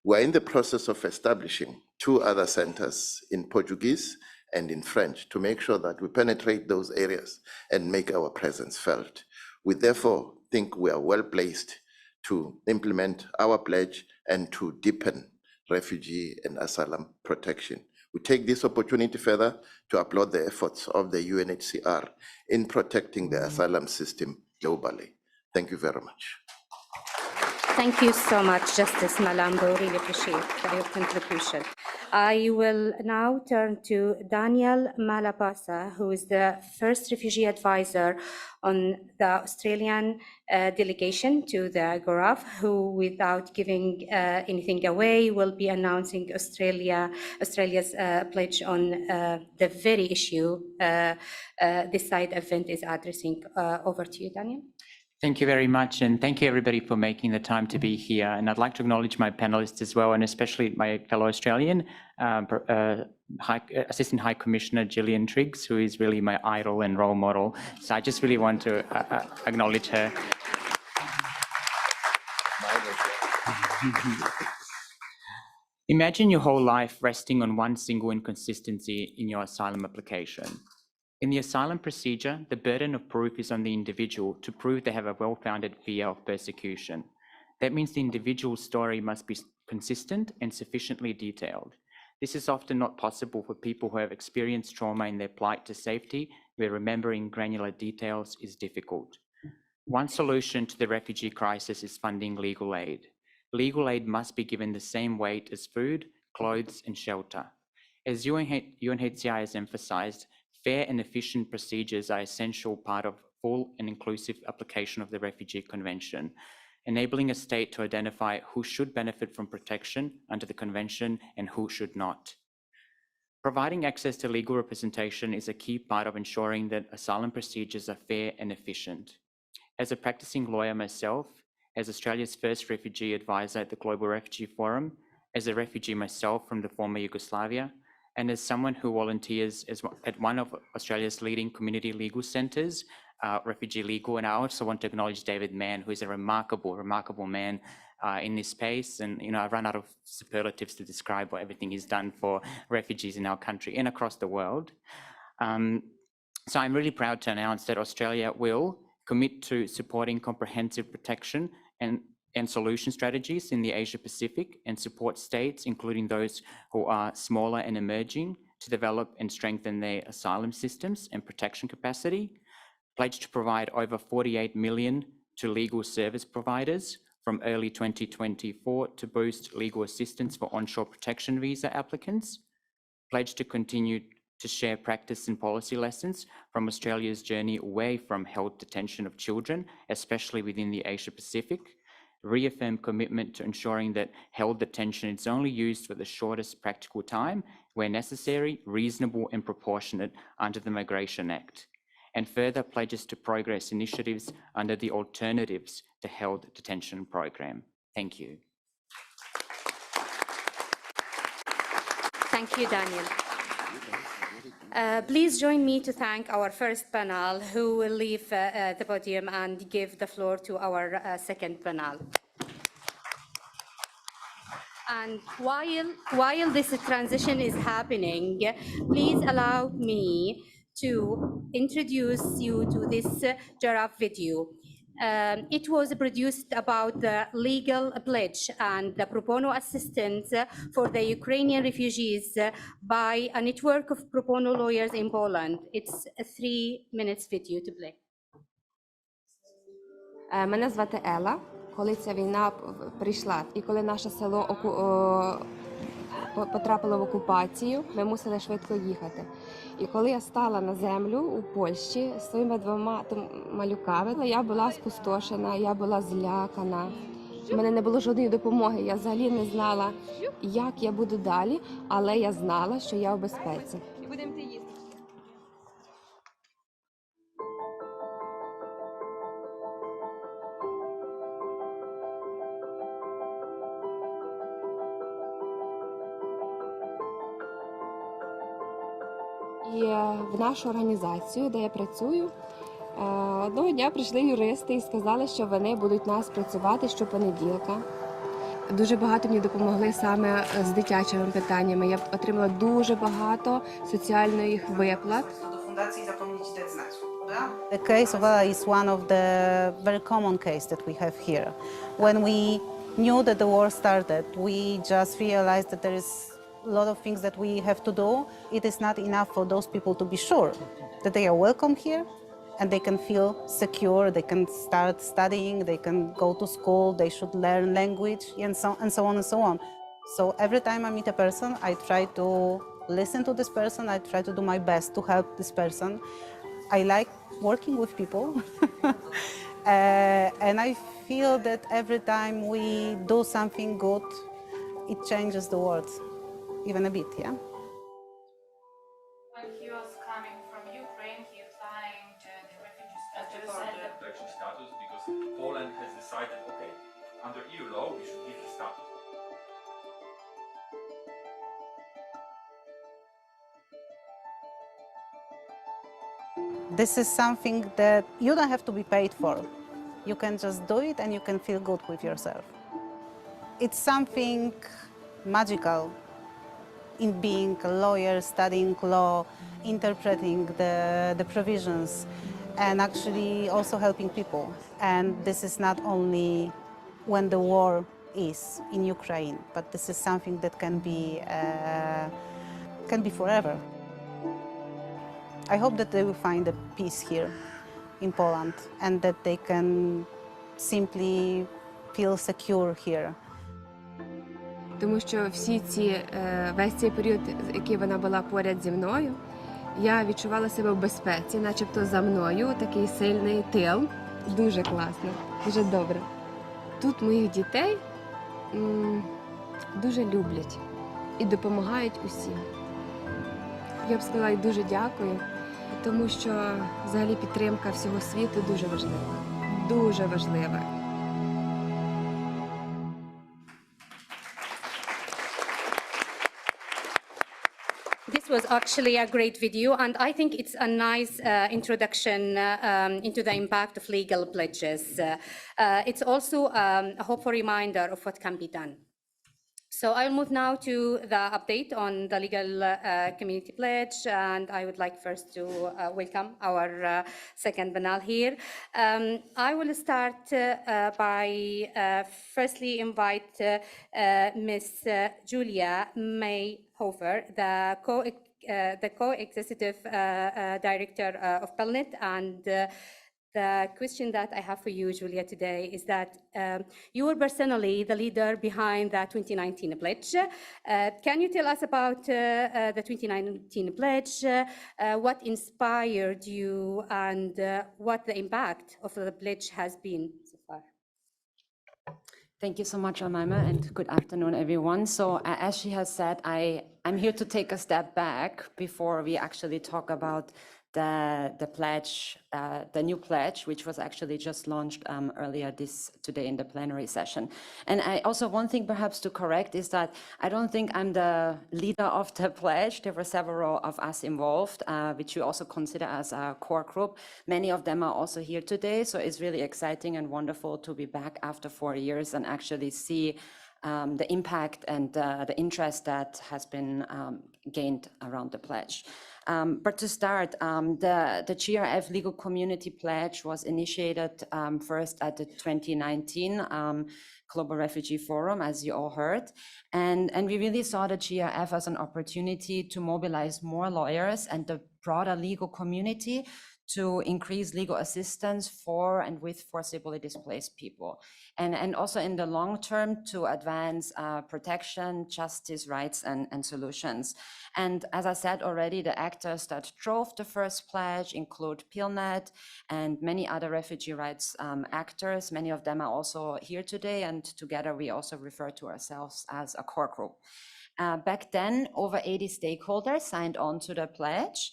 We're in the process of establishing 2 other centers in Portuguese and in French to make sure that we penetrate those areas and make our presence felt. We therefore think we are well placed to implement our pledge and to deepen refugee and asylum protection. We take this opportunity further to applaud the efforts of the UNHCR in protecting the asylum system globally. Thank you very much. Thank you so much, Justice Malambo. Really appreciate your contribution. I will now turn to Daniel Malapasa, who is the first refugee advisor on the Australian delegation to the GORAF, who, without giving anything away, will be announcing Australia's pledge on the very issue this side event is addressing. Over to you, Daniel. Thank you very much, and thank you everybody for making the time to be here. And I'd like to acknowledge my panelists as well, and especially my fellow Australian Assistant High Commissioner Gillian Triggs, who is really my idol and role model. So I just really want to acknowledge her. Imagine your whole life resting on one single inconsistency in your asylum application. In the asylum procedure, the burden of proof is on the individual to prove they have a well-founded fear of persecution. That means the individual's story must be consistent and sufficiently detailed. This is often not possible for people who have experienced trauma in their plight to safety, where remembering granular details is difficult. One solution to the refugee crisis is funding legal aid. Legal aid must be given the same weight as food, clothes, and shelter. As UNHCR has emphasized, fair and efficient procedures are an essential part of full and inclusive application of the Refugee Convention, enabling a state to identify who should benefit from protection under the Convention and who should not. Providing access to legal representation is a key part of ensuring that asylum procedures are fair and efficient. As a practicing lawyer myself, as Australia's first refugee advisor at the Global Refugee Forum, as a refugee myself from the former Yugoslavia, and as someone who volunteers at one of Australia's leading community legal centres, Refugee Legal, and I also want to acknowledge David Mann, who is a remarkable man in this space. And I've run out of superlatives to describe everything he's done for refugees in our country and across the world. So I'm really proud to announce that Australia will commit to supporting comprehensive protection and solution strategies in the Asia Pacific and support states, including those who are smaller and emerging, to develop and strengthen their asylum systems and protection capacity. Pledge to provide over 48 million to legal service providers from early 2024 to boost legal assistance for onshore protection visa applicants. Pledge to continue to share practice and policy lessons from Australia's journey away from held detention of children, especially within the Asia Pacific. Reaffirm commitment to ensuring that held detention is only used for the shortest practical time, where necessary, reasonable and proportionate under the Migration Act, and further pledges to progress initiatives under the Alternatives to Held Detention program. Thank you. Thank you, Daniel. Please join me to thank our first panel, who will leave the podium and give the floor to our second panel. And while this transition is happening, please allow me to introduce you to this giraffe video. It was produced about the legal pledge and the pro bono assistance for the Ukrainian refugees by a network of pro bono lawyers in Poland. It's a 3 minutes video to play. Мене звати Ела. Коли ця війна прийшла, і коли наше село потрапило в окупацію, ми мусили швидко їхати. І коли я стала на землю у Польщі з своїми 2 малюками, я була спустошена, я була злякана. У мене не було жодної допомоги. Я взагалі не знала, як я буду далі, але я знала, що я в безпеці. І в нашу організацію, де я працюю, одного дня прийшли юристи і сказали, що вони будуть нас працювати щопонеділка. Дуже багато мені допомогли саме з дитячими питаннями. Я отримала дуже багато соціальних виплат. The case of Ella is one of the very common cases that we have here. When we knew that the war started, we just realized that there is a lot of things that we have to do. It is not enough for those people to be sure that they are welcome here and they can feel secure, they can start studying, they can go to school, they should learn language, and so on and so on. So every time I meet a person, I try to listen to this person, I try to do my best to help this person. I like working with people, and I feel that every time we do something good, it changes the world, even a bit, yeah? When he was coming from Ukraine, he applied the refugee status. Refugee status because Poland has decided, okay, under EU law, we should give his status. This is something that you don't have to be paid for. You can just do it and you can feel good with yourself. It's something magical in being a lawyer, studying law, interpreting the provisions, and actually also helping people. And this is not only when the war is in Ukraine, but this is something that can be forever. I hope that they will find a peace here in Poland and that they can simply feel secure here. Тому що весь цей період, який вона була поряд зі мною, я відчувала себе в безпеці, начебто за мною такий сильний тил. Дуже класно, дуже добре. Тут моїх дітей дуже люблять і допомагають усім. Я б сказала, і дуже дякую, тому що взагалі підтримка всього світу дуже важлива. Дуже важлива. This was actually a great video, and I think it's a nice introduction into the impact of legal pledges. It's also a hopeful reminder of what can be done. So I'll move now to the update on the legal community pledge, and I would like first to welcome our second panel here. I will start by firstly invite Ms. Julia Mayhofer, the co-executive director of Pelnet, and the question that I have for you, Julia, today is that you were personally the leader behind the 2019 pledge. Can you tell us about the 2019 pledge, what inspired you, and what the impact of the pledge has been so far? Thank you so much, Amaima, and good afternoon, everyone. So as she has said, I'm here to take a step back before we actually talk about the pledge, the new pledge, which was actually just launched earlier today in the plenary session. And one thing perhaps to correct is that I don't think I'm the leader of the pledge. There were several of us involved, which we also consider as a core group. Many of them are also here today. So it's really exciting and wonderful to be back after 4 years and actually see the impact and the interest that has been gained around the pledge. But to start, the GRF Legal Community Pledge was initiated first at the 2019 Global Refugee Forum, as you all heard. And we really saw the GRF as an opportunity to mobilize more lawyers and the broader legal community to increase legal assistance for and with forcibly displaced people. And also in the long term to advance protection, justice, rights, and solutions. And as I said already, the actors that drove the first pledge include PILNet and many other refugee rights actors. Many of them are also here today, and together we also refer to ourselves as a core group. Back then, over 80 stakeholders signed on to the pledge,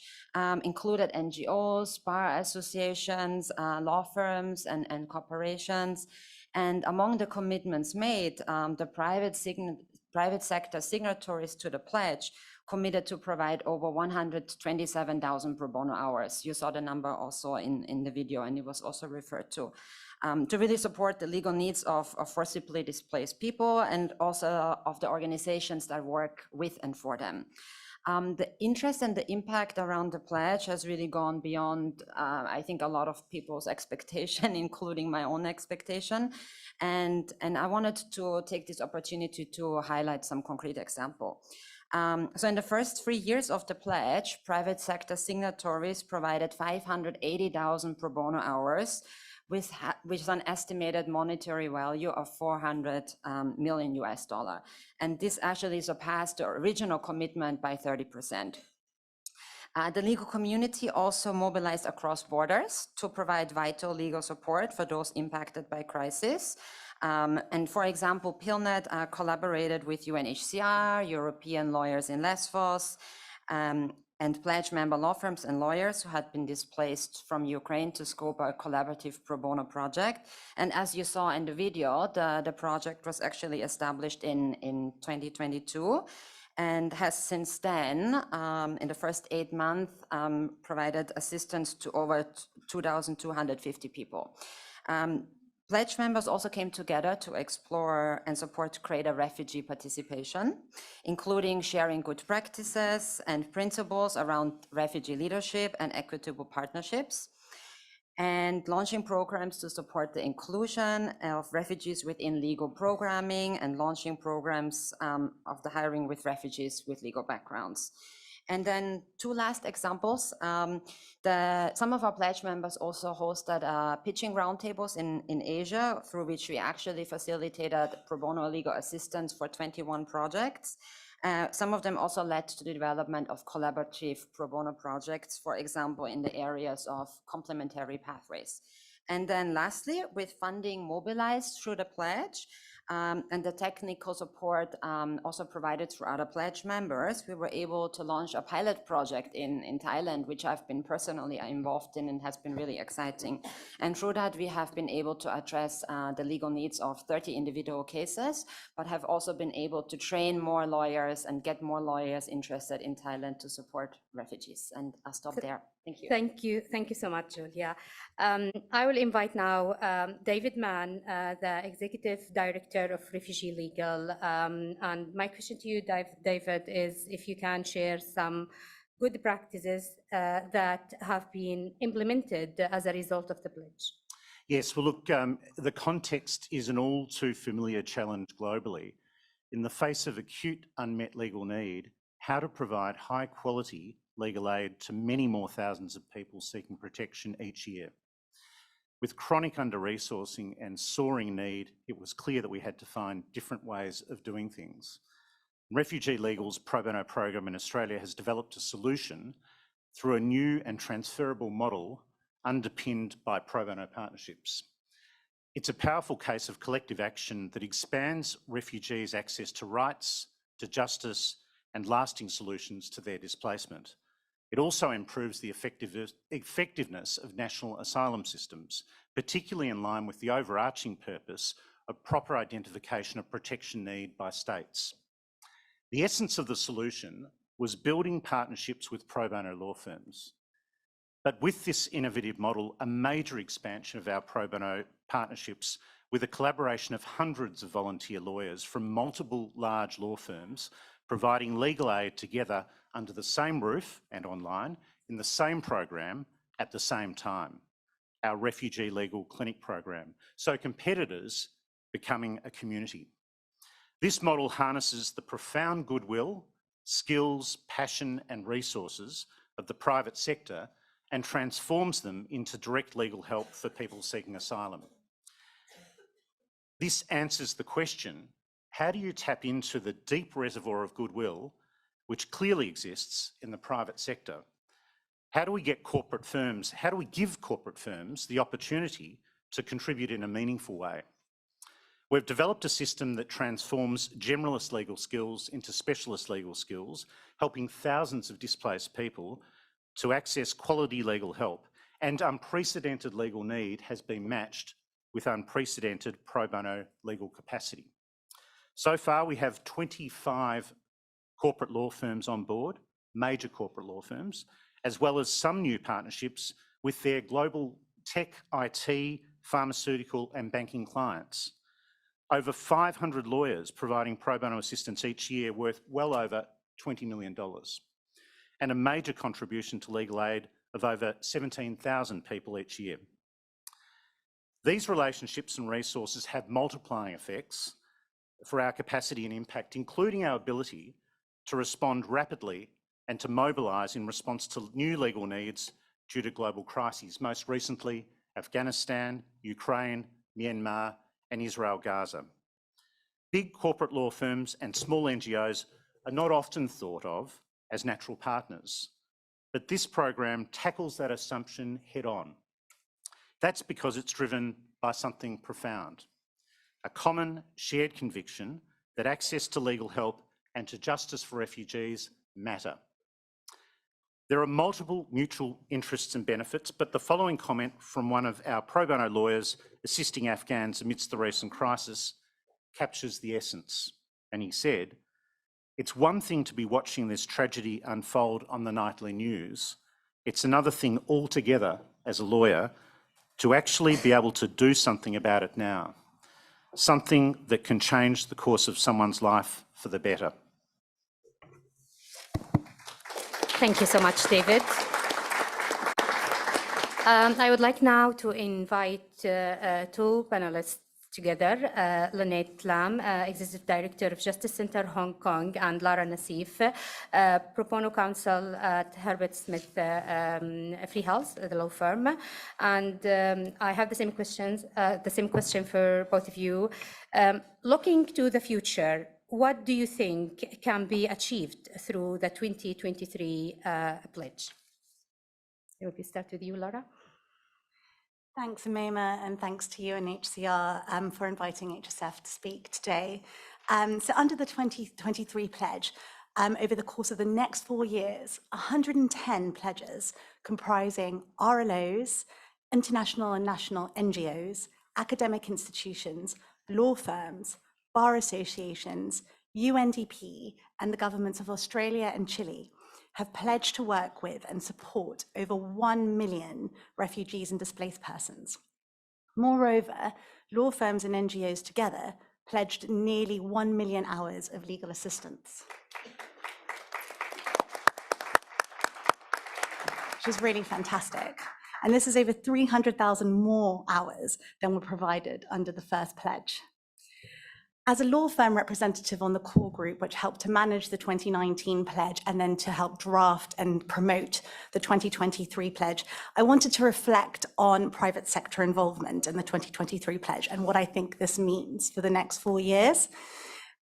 included NGOs, bar associations, law firms, and corporations. And among the commitments made, the private sector signatories to the pledge committed to provide over 127,000 pro bono hours. You saw the number also in the video, and it was also referred to really support the legal needs of forcibly displaced people and also of the organizations that work with and for them. The interest and the impact around the pledge has really gone beyond, I think, a lot of people's expectation, including my own expectation. And I wanted to take this opportunity to highlight some concrete example. So in the first 3 years of the pledge, private sector signatories provided 580,000 pro bono hours, which is an estimated monetary value of $400 million US. And this actually surpassed the original commitment by 30%. The legal community also mobilized across borders to provide vital legal support for those impacted by crisis. And for example, PILNet collaborated with UNHCR, European lawyers in Lesbos, and pledge member law firms and lawyers who had been displaced from Ukraine to scope a collaborative pro bono project. And as you saw in the video, the project was actually established in 2022 and has since then, in the first 8 months, provided assistance to over 2,250 people. Pledge members also came together to explore and support greater refugee participation, including sharing good practices and principles around refugee leadership and equitable partnerships, and launching programs to support the inclusion of refugees within legal programming and launching programs of the hiring with refugees with legal backgrounds. And then 2 last examples. Some of our pledge members also hosted pitching roundtables in Asia, through which we actually facilitated pro bono legal assistance for 21 projects. Some of them also led to the development of collaborative pro bono projects, for example, in the areas of complementary pathways. And then lastly, with funding mobilized through the pledge, and the technical support also provided through other pledge members, we were able to launch a pilot project in Thailand, which I've been personally involved in and has been really exciting. And through that, we have been able to address the legal needs of 30 individual cases, but have also been able to train more lawyers and get more lawyers interested in Thailand to support refugees. And I'll stop there. Thank you. Thank you so much, Julia. I will invite now David Mann, the Executive Director of Refugee Legal. And my question to you, David, is if you can share some good practices that have been implemented as a result of the pledge. Yes, well, look, the context is an all too familiar challenge globally. In the face of acute unmet legal need, how to provide high quality legal aid to many more thousands of people seeking protection each year. With chronic under-resourcing and soaring need, it was clear that we had to find different ways of doing things. Refugee Legal's pro bono program in Australia has developed a solution through a new and transferable model underpinned by pro bono partnerships. It's a powerful case of collective action that expands refugees' access to rights, to justice, and lasting solutions to their displacement. It also improves the effectiveness of national asylum systems, particularly in line with the overarching purpose of proper identification of protection need by states. The essence of the solution was building partnerships with pro bono law firms. But with this innovative model, a major expansion of our pro bono partnerships with a collaboration of hundreds of volunteer lawyers from multiple large law firms, providing legal aid together under the same roof and online in the same program at the same time, our Refugee Legal Clinic program, so competitors becoming a community. This model harnesses the profound goodwill, skills, passion and resources of the private sector and transforms them into direct legal help for people seeking asylum. This answers the question, how do you tap into the deep reservoir of goodwill which clearly exists in the private sector? How do we get corporate firms, how do we give corporate firms the opportunity to contribute in a meaningful way? We've developed a system that transforms generalist legal skills into specialist legal skills, helping thousands of displaced people to access quality legal help, and unprecedented legal need has been matched with unprecedented pro bono legal capacity. So far, we have 25 corporate law firms on board, major corporate law firms, as well as some new partnerships with their global tech, IT, pharmaceutical and banking clients. Over 500 lawyers providing pro bono assistance each year worth well over $20 million, and a major contribution to legal aid of over 17,000 people each year. These relationships and resources have multiplying effects for our capacity and impact, including our ability to respond rapidly and to mobilise in response to new legal needs due to global crises, most recently Afghanistan, Ukraine, Myanmar and Israel Gaza. Big corporate law firms and small NGOs are not often thought of as natural partners, but this program tackles that assumption head on. That's because it's driven by something profound, a common shared conviction that access to legal help and to justice for refugees matter. There are multiple mutual interests and benefits, but the following comment from one of our pro bono lawyers assisting Afghans amidst the recent crisis captures the essence. And he said, "It's one thing to be watching this tragedy unfold on the nightly news. It's another thing altogether as a lawyer to actually be able to do something about it now, something that can change the course of someone's life for the better." Thank you so much, David. I would like now to invite two panelists together, Lynette Lam, Executive Director of Justice Center Hong Kong, and Lara Nassif, Pro Bono Counsel at Herbert Smith Freehills, the law firm. And I have the same question for both of you. Looking to the future, what do you think can be achieved through the 2023 pledge? If we start with you, Lara. Thanks, Umaima, and thanks to UNHCR for inviting HSF to speak today. So under the 2023 pledge, over the course of the next 4 years, 110 pledges comprising RLOs, international and national NGOs, academic institutions, law firms, bar associations, UNDP, and the governments of Australia and Chile have pledged to work with and support over 1 million refugees and displaced persons. Moreover, law firms and NGOs together pledged nearly 1 million hours of legal assistance, which is really fantastic. And this is over 300,000 more hours than were provided under the first pledge. As a law firm representative on the core group, which helped to manage the 2019 pledge and then to help draft and promote the 2023 pledge, I wanted to reflect on private sector involvement in the 2023 pledge and what I think this means for the next 4 years.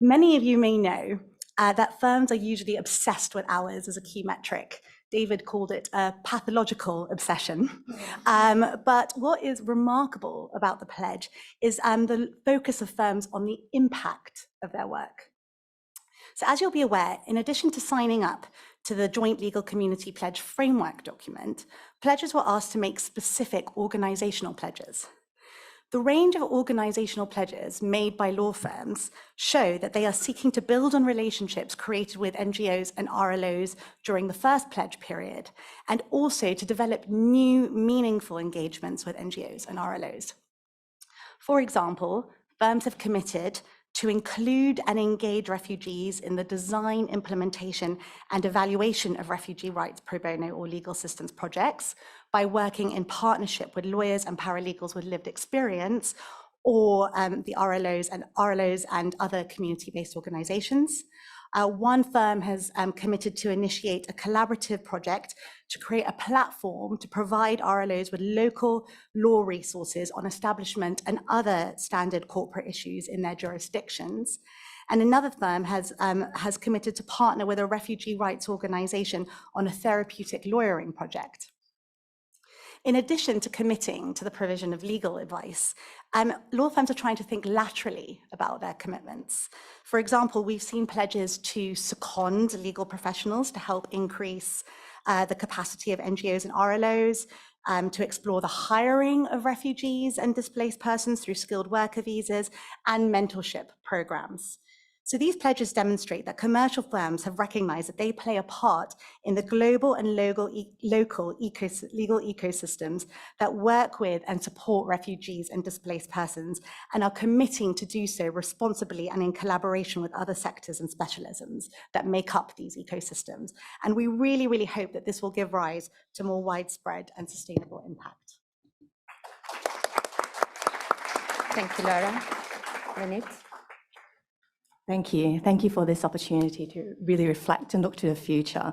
Many of you may know that firms are usually obsessed with hours as a key metric. David called it a pathological obsession. But what is remarkable about the pledge is the focus of firms on the impact of their work. So as you'll be aware, in addition to signing up to the Joint Legal Community Pledge Framework document, pledges were asked to make specific organizational pledges. The range of organizational pledges made by law firms show that they are seeking to build on relationships created with NGOs and RLOs during the first pledge period, and also to develop new, meaningful engagements with NGOs and RLOs. For example, firms have committed to include and engage refugees in the design, implementation, and evaluation of refugee rights pro bono or legal assistance projects by working in partnership with lawyers and paralegals with lived experience, or the RLOs and other community-based organizations. One firm has committed to initiate a collaborative project to create a platform to provide RLOs with local law resources on establishment and other standard corporate issues in their jurisdictions. And another firm has committed to partner with a refugee rights organization on a therapeutic lawyering project. In addition to committing to the provision of legal advice, law firms are trying to think laterally about their commitments. For example, we've seen pledges to second legal professionals to help increase the capacity of NGOs and RLOs, to explore the hiring of refugees and displaced persons through skilled worker visas and mentorship programs. So these pledges demonstrate that commercial firms have recognized that they play a part in the global and local legal ecosystems that work with and support refugees and displaced persons, and are committing to do so responsibly and in collaboration with other sectors and specialisms that make up these ecosystems. And we really, really hope that this will give rise to more widespread and sustainable impact. Thank you, Laura. Renate? Thank you. Thank you for this opportunity to really reflect and look to the future.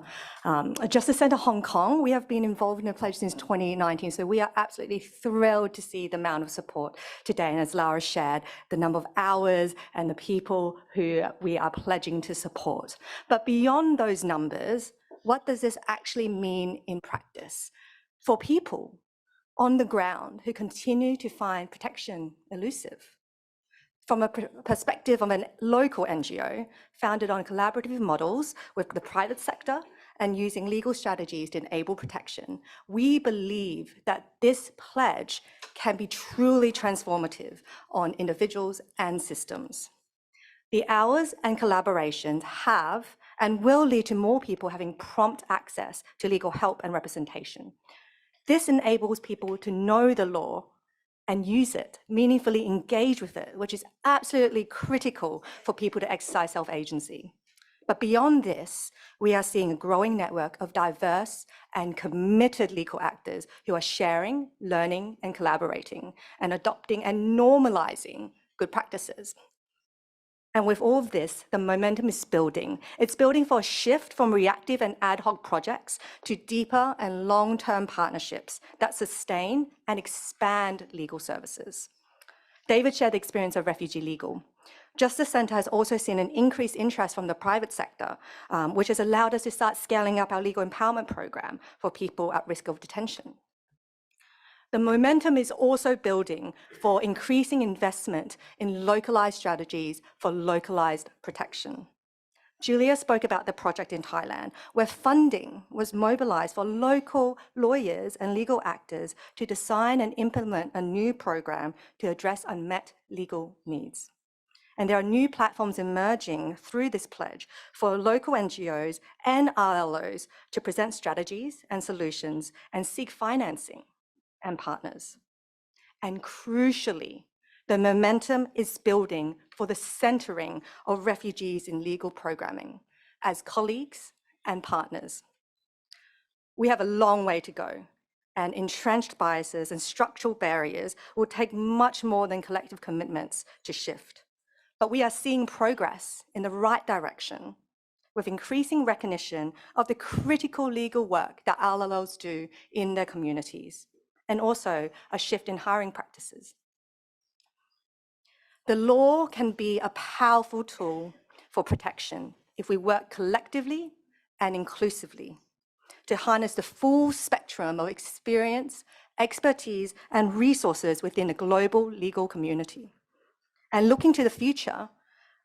Justice Centre Hong Kong, we have been involved in the pledge since 2019, so we are absolutely thrilled to see the amount of support today. And as Laura shared, the number of hours and the people who we are pledging to support. But beyond those numbers, what does this actually mean in practice for people on the ground who continue to find protection elusive? From a perspective of a local NGO founded on collaborative models with the private sector and using legal strategies to enable protection, we believe that this pledge can be truly transformative on individuals and systems. The hours and collaborations have and will lead to more people having prompt access to legal help and representation. This enables people to know the law and use it, meaningfully engage with it, which is absolutely critical for people to exercise self-agency. But beyond this, we are seeing a growing network of diverse and committed legal actors who are sharing, learning, and collaborating, and adopting and normalizing good practices. And with all of this, the momentum is building. It's building for a shift from reactive and ad hoc projects to deeper and long-term partnerships that sustain and expand legal services. David shared the experience of Refugee Legal. Justice Centre has also seen an increased interest from the private sector, which has allowed us to start scaling up our legal empowerment program for people at risk of detention. The momentum is also building for increasing investment in localized strategies for localized protection. Julia spoke about the project in Thailand, where funding was mobilized for local lawyers and legal actors to design and implement a new program to address unmet legal needs. And there are new platforms emerging through this pledge for local NGOs and RLOs to present strategies and solutions and seek financing and partners. And crucially, the momentum is building for the centering of refugees in legal programming as colleagues and partners. We have a long way to go, and entrenched biases and structural barriers will take much more than collective commitments to shift. But we are seeing progress in the right direction, with increasing recognition of the critical legal work that RLOs do in their communities, and also a shift in hiring practices. The law can be a powerful tool for protection if we work collectively and inclusively to harness the full spectrum of experience, expertise, and resources within a global legal community. And looking to the future,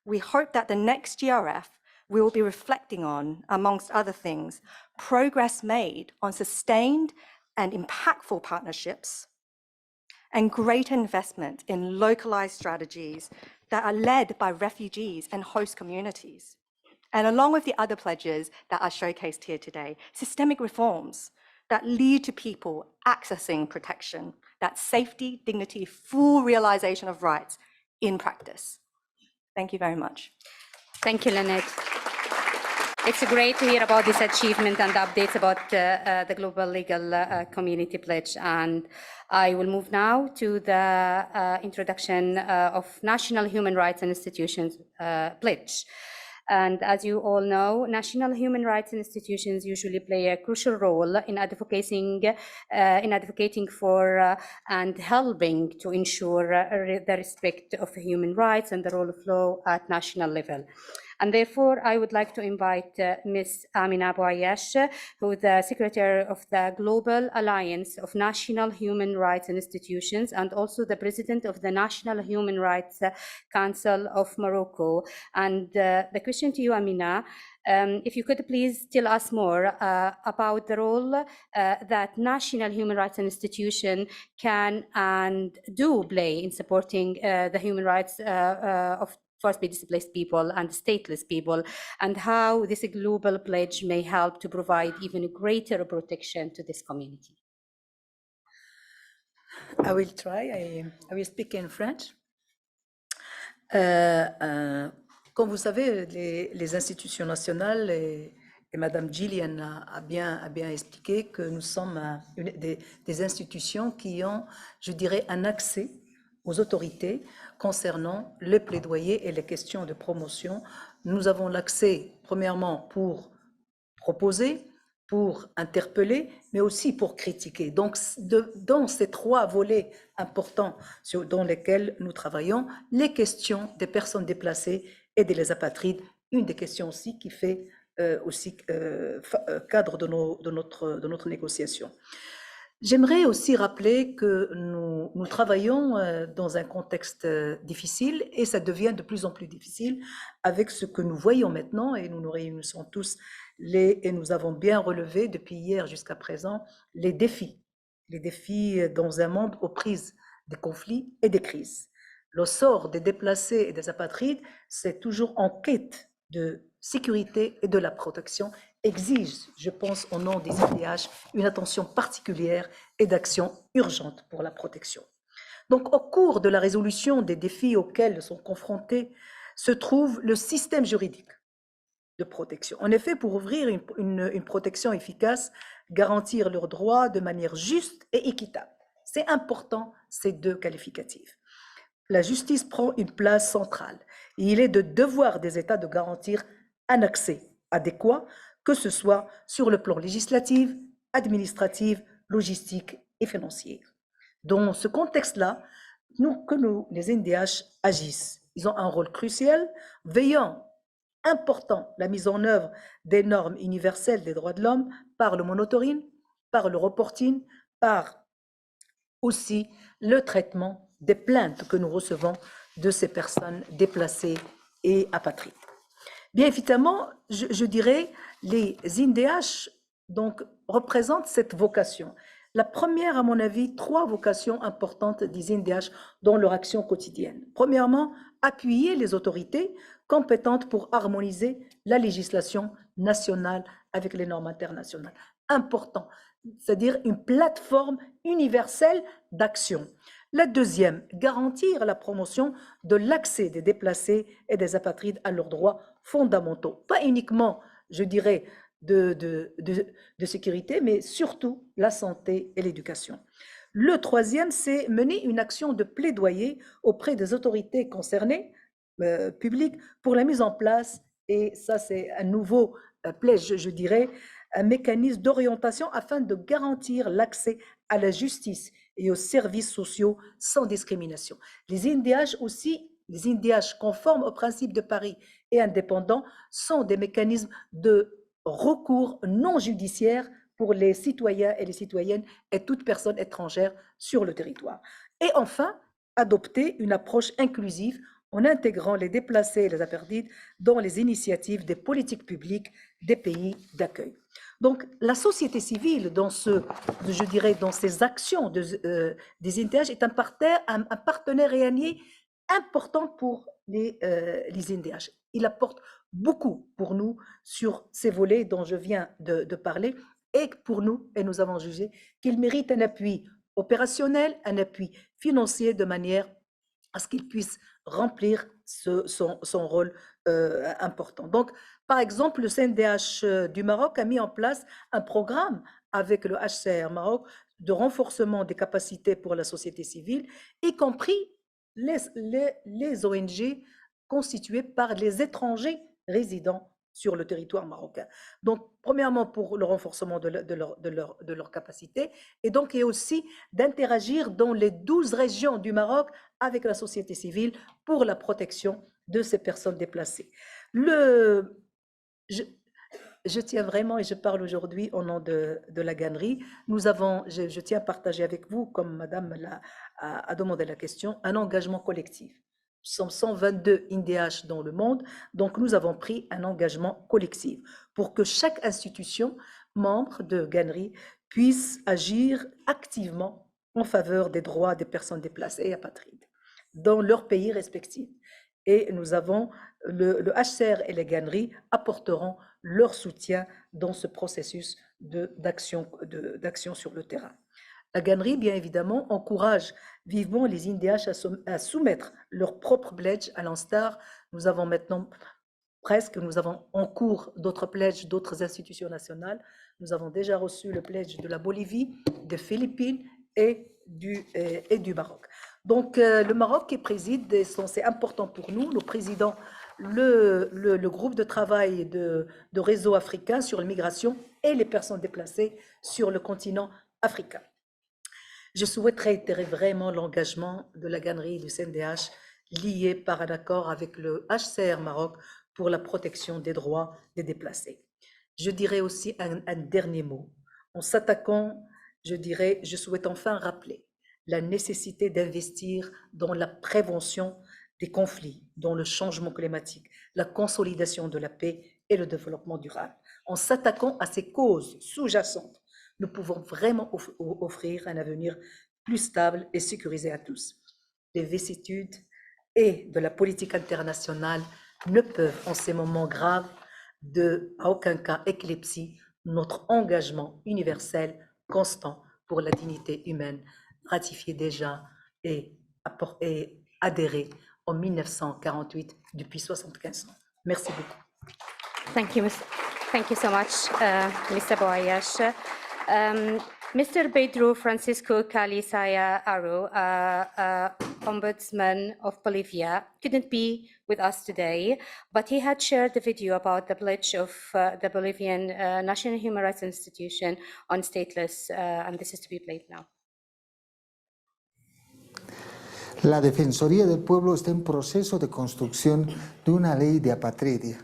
we hope that the next GRF will be reflecting on, amongst other things, progress made on sustained and impactful partnerships, and greater investment in localized strategies that are led by refugees and host communities. And along with the other pledges that are showcased here today, systemic reforms that lead to people accessing protection, that safety, dignity, full realization of rights in practice. Thank you very much. Thank you, Lynette. It's great to hear about this achievement and updates about the Global Legal Community Pledge. And I will move now to the introduction of National Human Rights and Institutions Pledge. And as you all know, national human rights institutions usually play a crucial role in advocating for and helping to ensure the respect of human rights and the rule of law at national level. And therefore, I would like to invite Ms. Amina Bouayesh, who is the Secretary of the Global Alliance of National Human Rights Institutions and also the President of the National Human Rights Council of Morocco. And the question to you, Amina, if you could please tell us more about the role that national human rights institutions can and do play in supporting the human rights of forcibly displaced people and stateless people, and how this global pledge may help to provide even greater protection to this community. I will try. I will speak in French. Comme vous savez, les institutions nationales, et Madame Gillian a bien expliqué que nous sommes des institutions qui ont, je dirais, un accès aux autorités concernant le plaidoyer et les questions de promotion. Nous avons l'accès, premièrement, pour proposer, pour interpeller, mais aussi pour critiquer. Donc, dans ces trois volets importants dans lesquels nous travaillons, les questions des personnes déplacées et des apatrides, une des questions aussi qui fait aussi cadre de notre négociation. J'aimerais aussi rappeler que nous travaillons dans un contexte difficile et ça devient de plus en plus difficile avec ce que nous voyons maintenant et nous nous réunissons tous et nous avons bien relevé depuis hier jusqu'à présent les défis dans un monde aux prises des conflits et des crises. Le sort des déplacés et des apatrides, c'est toujours en quête de sécurité et de la protection, exige, je pense, au nom des IDH, une attention particulière et d'action urgente pour la protection. Donc, au cours de la résolution des défis auxquels sont confrontés se trouve le système juridique de protection. En effet, pour ouvrir une protection efficace, garantir leurs droits de manière juste et équitable. C'est important, ces deux qualificatifs. La justice prend une place centrale. Et il est de devoir des États de garantir un accès adéquat, que ce soit sur le plan législatif, administratif, logistique et financier. Dans ce contexte-là, les NDH agissent. Ils ont un rôle crucial, veillant important la mise en œuvre des normes universelles des droits de l'homme par le monitoring, par le reporting, par aussi le traitement des plaintes que nous recevons de ces personnes déplacées et apatrides. Bien évidemment, je dirais, les INDH donc, représentent cette vocation. La première, à mon avis, trois vocations importantes des INDH dans leur action quotidienne. Premièrement, appuyer les autorités compétentes pour harmoniser la législation nationale avec les normes internationales. Important, c'est-à-dire une plateforme universelle d'action. La deuxième, garantir la promotion de l'accès des déplacés et des apatrides à leurs droits fondamentaux. Pas uniquement, je dirais, de sécurité, mais surtout la santé et l'éducation. Le troisième, c'est mener une action de plaidoyer auprès des autorités concernées, publiques, pour la mise en place, et ça c'est un nouveau pledge, je dirais, un mécanisme d'orientation afin de garantir l'accès à la justice et aux services sociaux sans discrimination. Les INDH aussi, les INDH conformes au principe de Paris et indépendants sont des mécanismes de recours non judiciaire pour les citoyens et les citoyennes et toute personne étrangère sur le territoire. Et enfin, adopter une approche inclusive en intégrant les déplacés et les apatrides dans les initiatives des politiques publiques des pays d'accueil. Donc, la société civile, dans je dirais, dans ces actions des INDH, est un partenaire et allié important pour les INDH. Il apporte beaucoup pour nous sur ces volets dont je viens de parler, et pour nous, et nous avons jugé qu'il mérite un appui opérationnel, un appui financier de manière à ce qu'il puisse remplir son rôle important. Donc, par exemple, le CNDH du Maroc a mis en place un programme avec le HCR Maroc de renforcement des capacités pour la société civile, y compris les ONG constituées par les étrangers résidant sur le territoire marocain. Donc, premièrement, pour le renforcement de leur capacité, et donc, et aussi d'interagir dans les 12 régions du Maroc avec la société civile pour la protection de ces personnes déplacées. Je tiens vraiment, et je parle aujourd'hui au nom de la Gannerie, je tiens à partager avec vous, comme Madame a demandé la question, un engagement collectif. Nous sommes 122 INDH dans le monde, donc nous avons pris un engagement collectif pour que chaque institution membre de Gannerie puisse agir activement en faveur des droits des personnes déplacées et apatrides dans leurs pays respectifs. Et nous avons, le HCR et les Ganneries apporteront leur soutien dans ce processus d'action sur le terrain. La Gannerie, bien évidemment, encourage vivement les INDH à soumettre leur propre pledge à l'instar. Nous avons maintenant nous avons en cours d'autres pledges d'autres institutions nationales. Nous avons déjà reçu le pledge de la Bolivie, des Philippines et du Maroc. Donc, le Maroc qui préside, c'est important pour nous, le président, le groupe de travail de réseau africain sur l'immigration et les personnes déplacées sur le continent africain. Je souhaite réitérer vraiment l'engagement de la Gannerie et du CNDH lié par un accord avec le HCR Maroc pour la protection des droits des déplacés. Je dirais aussi un dernier mot. En s'attaquant, je souhaite enfin rappeler la nécessité d'investir dans la prévention des conflits, dans le changement climatique, la consolidation de la paix et le développement durable. En s'attaquant à ces causes sous-jacentes, nous pouvons vraiment offrir un avenir plus stable et sécurisé à tous. Les vicissitudes et de la politique internationale ne peuvent, en ces moments graves, à aucun cas éclipser notre engagement universel constant pour la dignité humaine, ratifié déjà et adhéré en 1948 depuis 75 ans. Merci beaucoup. Thank you so much, Mr. Boayash. Mr. Pedro Francisco Calizaya Aro, Ombudsman of Bolivia, couldn't be with us today, but he had shared the video about the pledge of the Bolivian National Human Rights Institution on stateless, and this is to be played now. La Defensoría del Pueblo está en proceso de construcción de una ley de apatridia.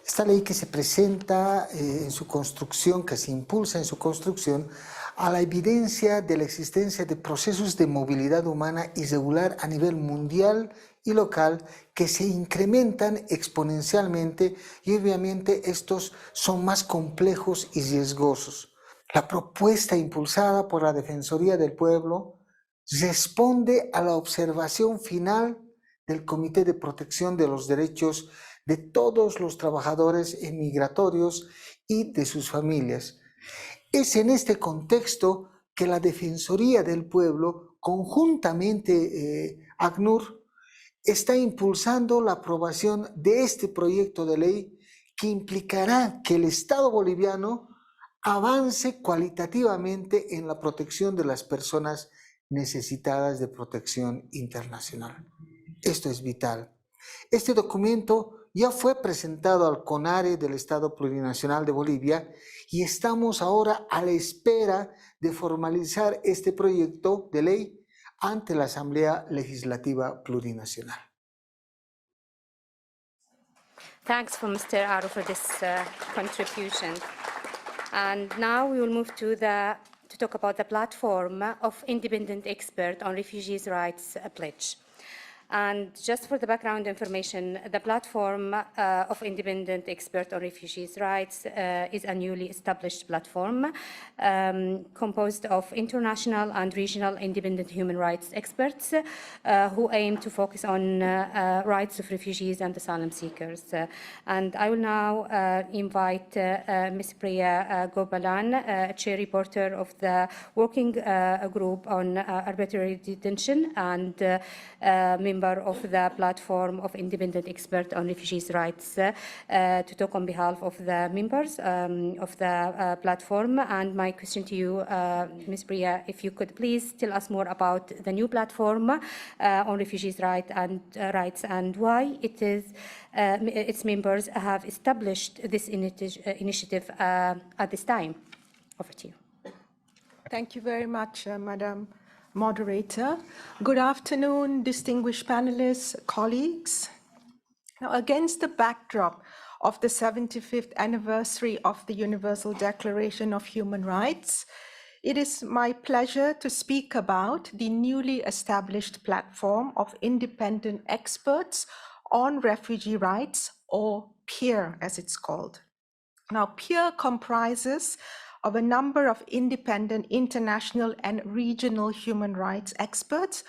Esta ley que se presenta en su construcción, que se impulsa en su construcción, a la evidencia de la existencia de procesos de movilidad humana irregular a nivel mundial y local que se incrementan exponencialmente y obviamente estos son más complejos y riesgosos. La propuesta impulsada por la Defensoría del Pueblo responde a la observación final del Comité de Protección de los Derechos de todos los trabajadores migratorios y de sus familias. Es en este contexto que la Defensoría del Pueblo, conjuntamente ACNUR, está impulsando la aprobación de este proyecto de ley que implicará que el Estado boliviano avance cualitativamente en la protección de las personas necesitadas de protección internacional. Esto es vital. Este documento ya fue presentado al CONARE del Estado Plurinacional de Bolivia y estamos ahora a la espera de formalizar este proyecto de ley ante la Asamblea Legislativa Plurinacional. Thanks for Mr. Aro for this contribution. And now we will move to talk about the platform of independent expert on refugees' rights pledge. And just for the background information, the platform of independent expert on refugees' rights is a newly established platform composed of international and regional independent human rights experts who aim to focus on rights of refugees and asylum seekers. And I will now invite Ms. Priya Gopalan, chair reporter of the working group on arbitrary detention, and member of the platform of independent experts on refugees' rights, to talk on behalf of the members of the platform. And my question to you, Ms. Bria, if you could please tell us more about the new platform on refugees' rights and why it is its members have established this initiative at this time. Over to you. Thank you very much, Madam Moderator. Good afternoon, distinguished panelists, colleagues. Now, against the backdrop of the 75th anniversary of the Universal Declaration of Human Rights, it is my pleasure to speak about the newly established platform of independent experts on refugee rights, or PEER as it's called. Now, PEER comprises of a number of independent international and regional human rights experts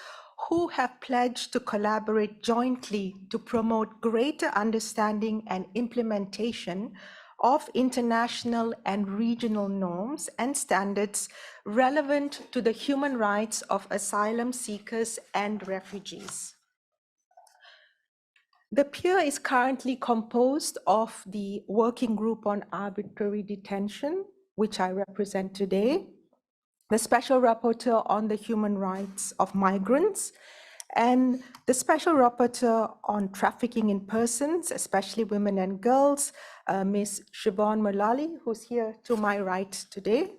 who have pledged to collaborate jointly to promote greater understanding and implementation of international and regional norms and standards relevant to the human rights of asylum seekers and refugees. The PEER is currently composed of the Working Group on Arbitrary Detention, which I represent today, the Special Rapporteur on the Human Rights of Migrants, and the Special Rapporteur on Trafficking in Persons, especially women and girls, Ms. Siobhan Mullally, who's here to my right today,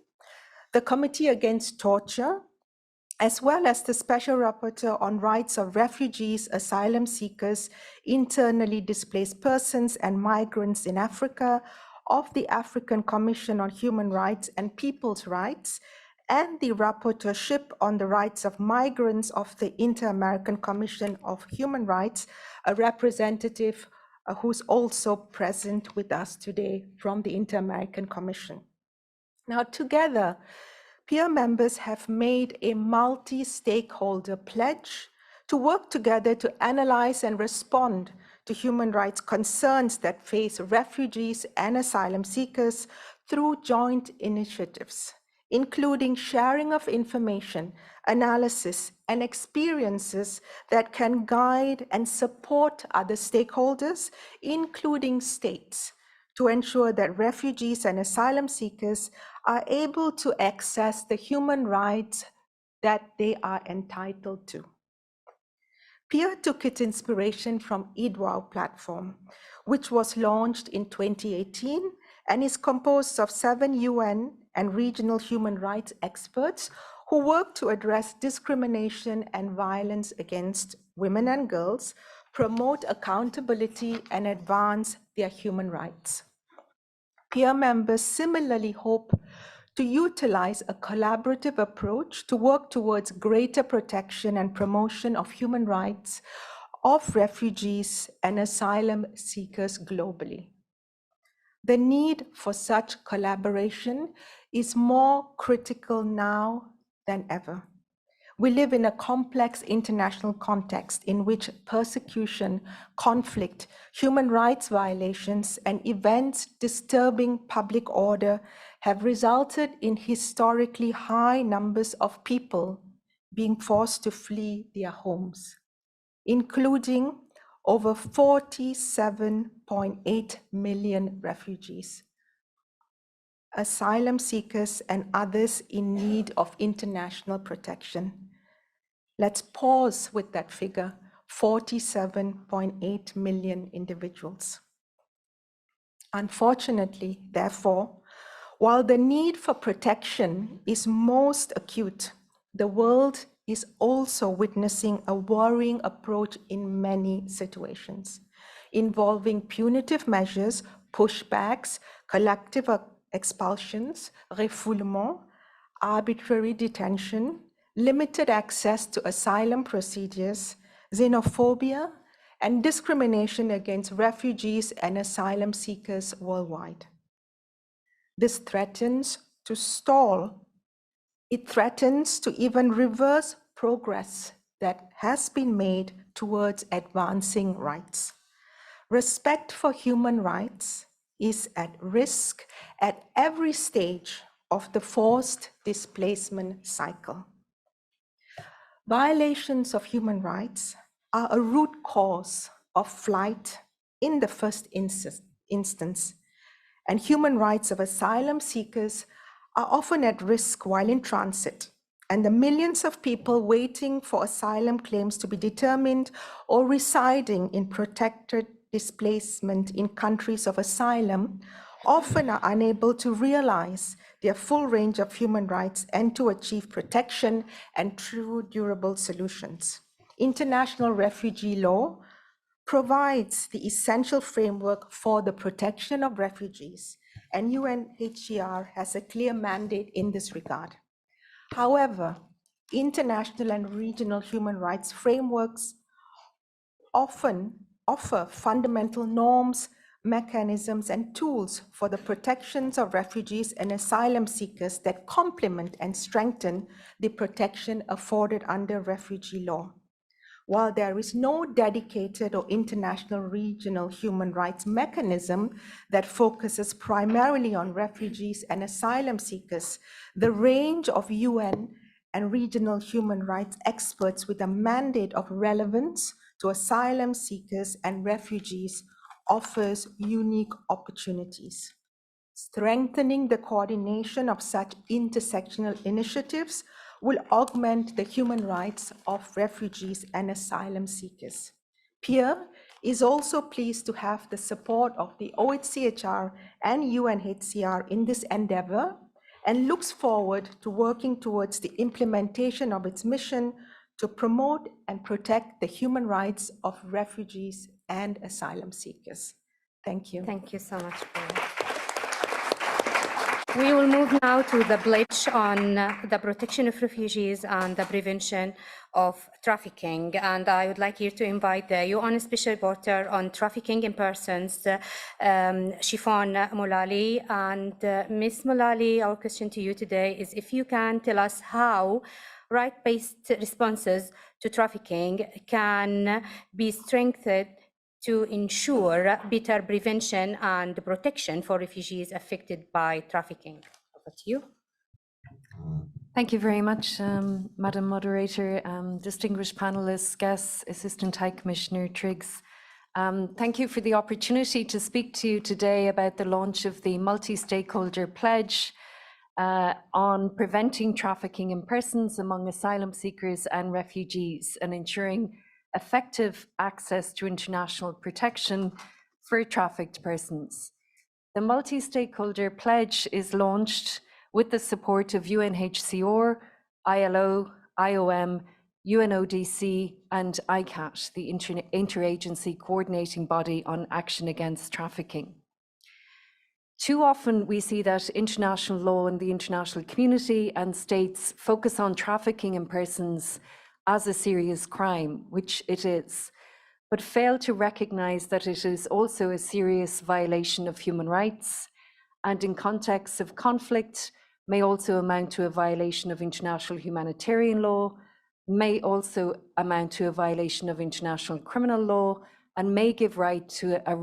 the Committee Against Torture, as well as the Special Rapporteur on Rights of Refugees, Asylum Seekers, Internally Displaced Persons and Migrants in Africa, of the African Commission on Human Rights and People's Rights, and the Rapporteurship on the Rights of Migrants of the Inter-American Commission of Human Rights, a representative who's also present with us today from the Inter-American Commission. Now, together, PEER members have made a multi-stakeholder pledge to work together to analyze and respond to human rights concerns that face refugees and asylum seekers through joint initiatives, including sharing of information, analysis, and experiences that can guide and support other stakeholders, including states, to ensure that refugees and asylum seekers are able to access the human rights that they are entitled to. PEER took its inspiration from IDWAW platform, which was launched in 2018 and is composed of 7 UN and regional human rights experts who work to address discrimination and violence against women and girls, promote accountability, and advance their human rights. PEER members similarly hope to utilize a collaborative approach to work towards greater protection and promotion of human rights of refugees and asylum seekers globally. The need for such collaboration is more critical now than ever. We live in a complex international context in which persecution, conflict, human rights violations, and events disturbing public order have resulted in historically high numbers of people being forced to flee their homes, including over 47.8 million refugees, asylum seekers, and others in need of international protection. Let's pause with that figure, 47.8 million individuals. Unfortunately, therefore, while the need for protection is most acute, the world is also witnessing a worrying approach in many situations, involving punitive measures, pushbacks, collective expulsions, refoulement, arbitrary detention, limited access to asylum procedures, xenophobia, and discrimination against refugees and asylum seekers worldwide. This threatens to stall. It threatens to even reverse progress that has been made towards advancing rights. Respect for human rights is at risk at every stage of the forced displacement cycle. Violations of human rights are a root cause of flight in the first instance, and human rights of asylum seekers are often at risk while in transit, and the millions of people waiting for asylum claims to be determined or residing in protected displacement in countries of asylum often are unable to realize their full range of human rights and to achieve protection and true durable solutions. International refugee law provides the essential framework for the protection of refugees, and UNHCR has a clear mandate in this regard. However, international and regional human rights frameworks often offer fundamental norms, mechanisms, and tools for the protections of refugees and asylum seekers that complement and strengthen the protection afforded under refugee law. While there is no dedicated or international regional human rights mechanism that focuses primarily on refugees and asylum seekers, the range of UN and regional human rights experts with a mandate of relevance to asylum seekers and refugees offers unique opportunities. Strengthening the coordination of such intersectional initiatives will augment the human rights of refugees and asylum seekers. PEER is also pleased to have the support of the OHCHR and UNHCR in this endeavor and looks forward to working towards the implementation of its mission to promote and protect the human rights of refugees and asylum seekers. Thank you. Thank you so much. We will move now to the pledge on the protection of refugees and the prevention of trafficking. And I would like here to invite the UN Special Reporter on Trafficking in Persons, Shifon Mulali. And Ms. Mulali, our question to you today is if you can tell us how right-based responses to trafficking can be strengthened to ensure better prevention and protection for refugees affected by trafficking. Over to you. Thank you very much, Madam Moderator, distinguished panelists, guests, Assistant High Commissioner Triggs. Thank you for the opportunity to speak to you today about the launch of the multi-stakeholder pledge on preventing trafficking in persons among asylum seekers and refugees and ensuring effective access to international protection for trafficked persons. The multi-stakeholder pledge is launched with the support of UNHCR, ILO, IOM, UNODC, and ICAT, the interagency coordinating body on action against trafficking. Too often we see that international law and the international community and states focus on trafficking in persons as a serious crime, which it is, but fail to recognize that it is also a serious violation of human rights, and in contexts of conflict may also amount to a violation of international humanitarian law, may also amount to a violation of international criminal law, and may give rise to a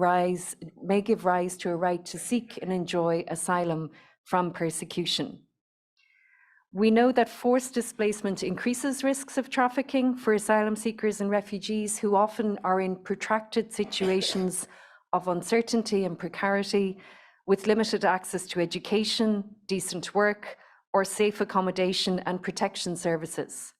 right to seek and enjoy asylum from persecution. We know that forced displacement increases risks of trafficking for asylum seekers and refugees who often are in protracted situations of uncertainty and precarity, with limited access to education, decent work, or safe accommodation and protection services.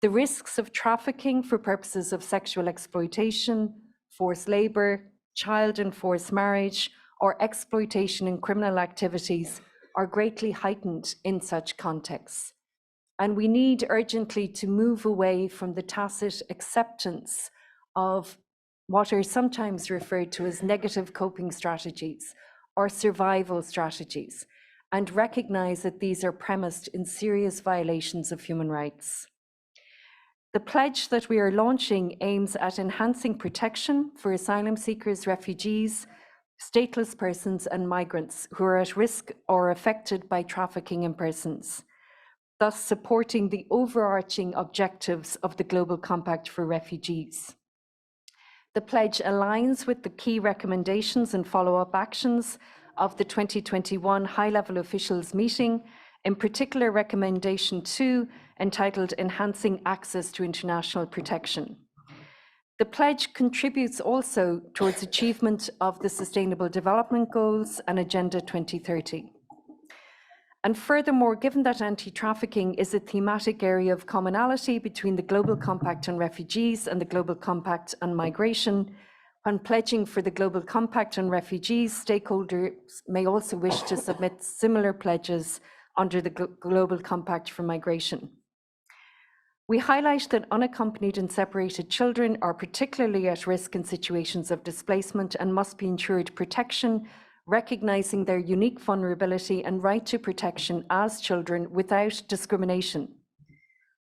The risks of trafficking for purposes of sexual exploitation, forced labor, child and forced marriage, or exploitation in criminal activities are greatly heightened in such contexts. And we need urgently to move away from the tacit acceptance of what are sometimes referred to as negative coping strategies or survival strategies, and recognize that these are premised in serious violations of human rights. The pledge that we are launching aims at enhancing protection for asylum seekers, refugees, stateless persons and migrants who are at risk or affected by trafficking in persons, thus supporting the overarching objectives of the Global Compact for Refugees. The pledge aligns with the key recommendations and follow-up actions of the 2021 high-level officials meeting, in particular recommendation 2, entitled Enhancing Access to International Protection. The pledge contributes also towards achievement of the Sustainable Development Goals and Agenda 2030. And furthermore, given that anti-trafficking is a thematic area of commonality between the Global Compact on Refugees and the Global Compact on Migration, when pledging for the Global Compact on Refugees, stakeholders may also wish to submit similar pledges under the Global Compact for Migration. We highlight that unaccompanied and separated children are particularly at risk in situations of displacement and must be ensured protection, recognizing their unique vulnerability and right to protection as children without discrimination.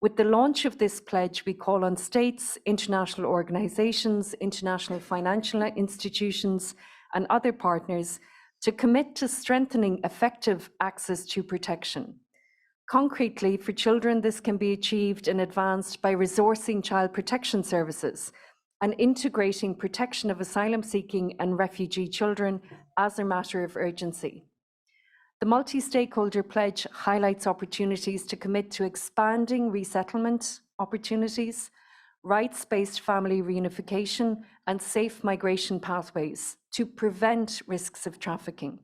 With the launch of this pledge, we call on states, international organizations, international financial institutions, and other partners to commit to strengthening effective access to protection. Concretely, for children, this can be achieved and advanced by resourcing child protection services and integrating protection of asylum-seeking and refugee children as a matter of urgency. The multi-stakeholder pledge highlights opportunities to commit to expanding resettlement opportunities, rights-based family reunification, and safe migration pathways to prevent risks of trafficking.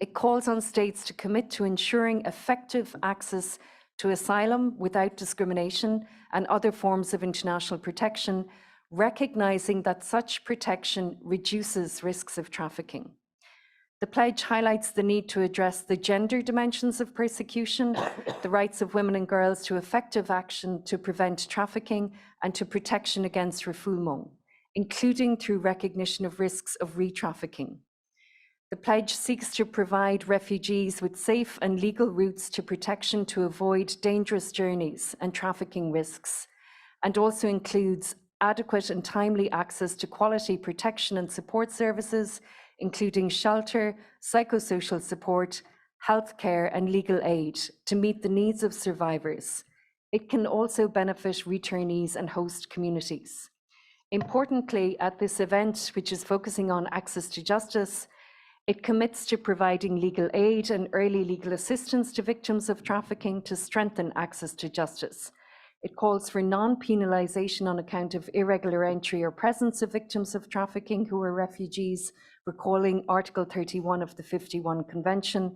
It calls on states to commit to ensuring effective access to asylum without discrimination and other forms of international protection, recognizing that such protection reduces risks of trafficking. The pledge highlights the need to address the gender dimensions of persecution, the rights of women and girls to effective action to prevent trafficking and to protection against refoulement, including through recognition of risks of re-trafficking. The pledge seeks to provide refugees with safe and legal routes to protection to avoid dangerous journeys and trafficking risks, and also includes adequate and timely access to quality protection and support services, including shelter, psychosocial support, healthcare, and legal aid to meet the needs of survivors. It can also benefit returnees and host communities. Importantly, at this event, which is focusing on access to justice, it commits to providing legal aid and early legal assistance to victims of trafficking to strengthen access to justice. It calls for non-penalization on account of irregular entry or presence of victims of trafficking who are refugees, recalling Article 31 of the 51 Convention,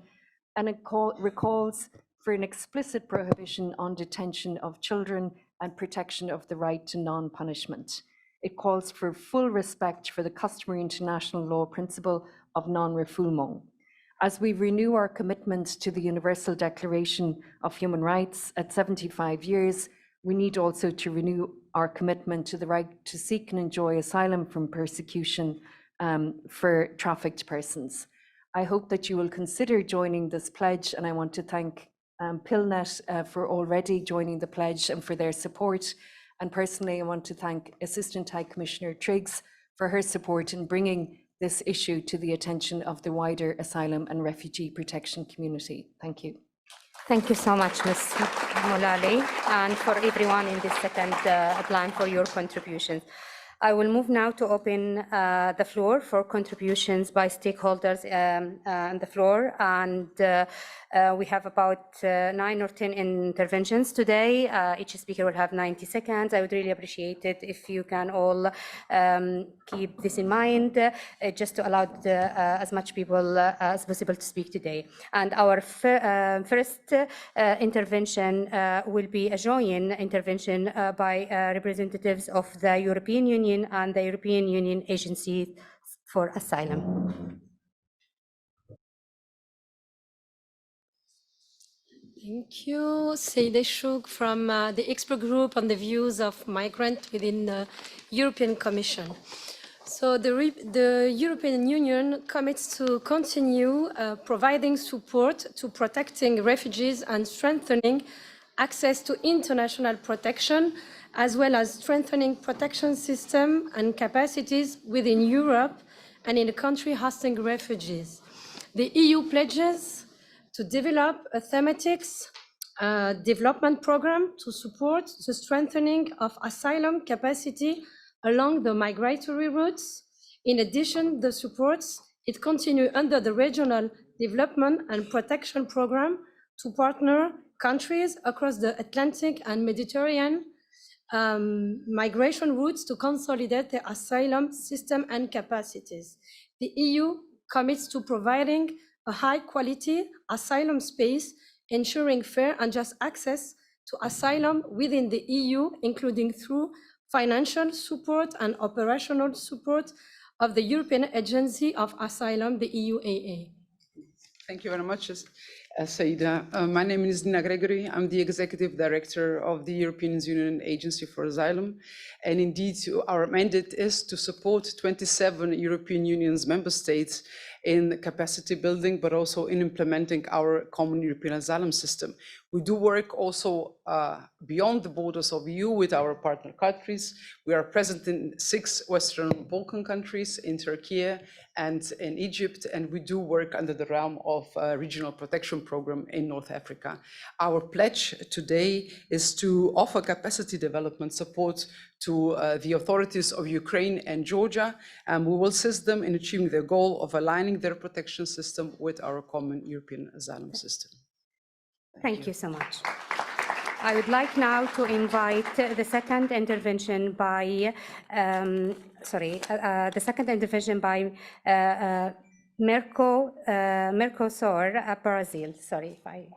and it recalls for an explicit prohibition on detention of children and protection of the right to non-punishment. It calls for full respect for the customary international law principle of non-refoulement. As we renew our commitment to the Universal Declaration of Human Rights at 75 years, we need also to renew our commitment to the right to seek and enjoy asylum from persecution for trafficked persons. I hope that you will consider joining this pledge, and I want to thank PILNET for already joining the pledge and for their support. And personally, I want to thank Assistant High Commissioner Triggs for her support in bringing this issue to the attention of the wider asylum and refugee protection community. Thank you. Thank you so much, Ms. Molali, and for everyone in this second plan for your contributions. I will move now to open the floor for contributions by stakeholders on the floor, and we have about 9 or 10 interventions today. Each speaker will have 90 seconds. I would really appreciate it if you can all keep this in mind, just to allow as much people as possible to speak today. And our first intervention will be a joint intervention by representatives of the European Union and the European Union Agency for Asylum. Thank you. Seide Chouk from the expert group on the views of migrants within the European Commission. So the European Union commits to continue providing support to protecting refugees and strengthening access to international protection, as well as strengthening protection system and capacities within Europe and in the country hosting refugees. The EU pledges to develop a thematic development program to support the strengthening of asylum capacity along the migratory routes. In addition, the supports it continue under the Regional Development and Protection Program to partner countries across the Atlantic and Mediterranean migration routes to consolidate the asylum system and capacities. The EU commits to providing a high-quality asylum space, ensuring fair and just access to asylum within the EU, including through financial support and operational support of the European Agency of Asylum, the EUAA. Thank you very much, Saida. My name is Nina Gregory. I'm the Executive Director of the European Union Agency for Asylum. And indeed, our mandate is to support 27 European Union's member states in capacity building, but also in implementing our common European asylum system. We do work also beyond the borders of EU with our partner countries. We are present in 6 Western Balkan countries, in Turkey and in Egypt, and we do work under the realm of regional protection program in North Africa. Our pledge today is to offer capacity development support to the authorities of Ukraine and Georgia, and we will assist them in achieving their goal of aligning their protection system with our common European asylum system. Thank you so much. I would like now to invite the second intervention by, Mercosur, Brazil. Sorry if I.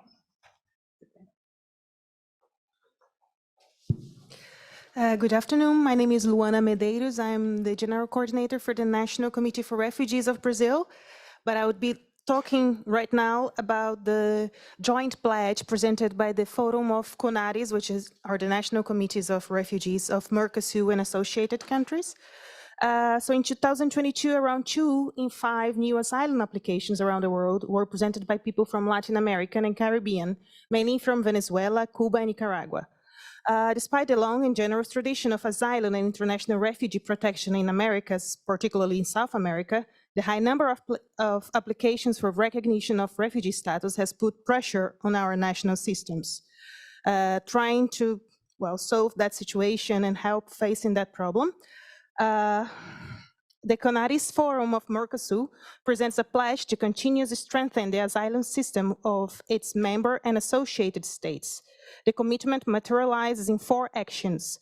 Good afternoon. My name is Luana Medeiros. I'm the General Coordinator for the National Committee for Refugees of Brazil, but I would be talking right now about the joint pledge presented by the Forum of CONARES, which are the National Committees of Refugees of Mercosur and associated countries. So in 2022, around 2 in 5 new asylum applications around the world were presented by people from Latin America and Caribbean, mainly from Venezuela, Cuba, and Nicaragua. Despite the long and generous tradition of asylum and international refugee protection in Americas, particularly in South America, the high number of applications for recognition of refugee status has put pressure on our national systems. Trying to, solve that situation and help facing that problem, the CONARES Forum of Mercosur presents a pledge to continue to strengthen the asylum system of its member and associated states. The commitment materializes in 4 actions: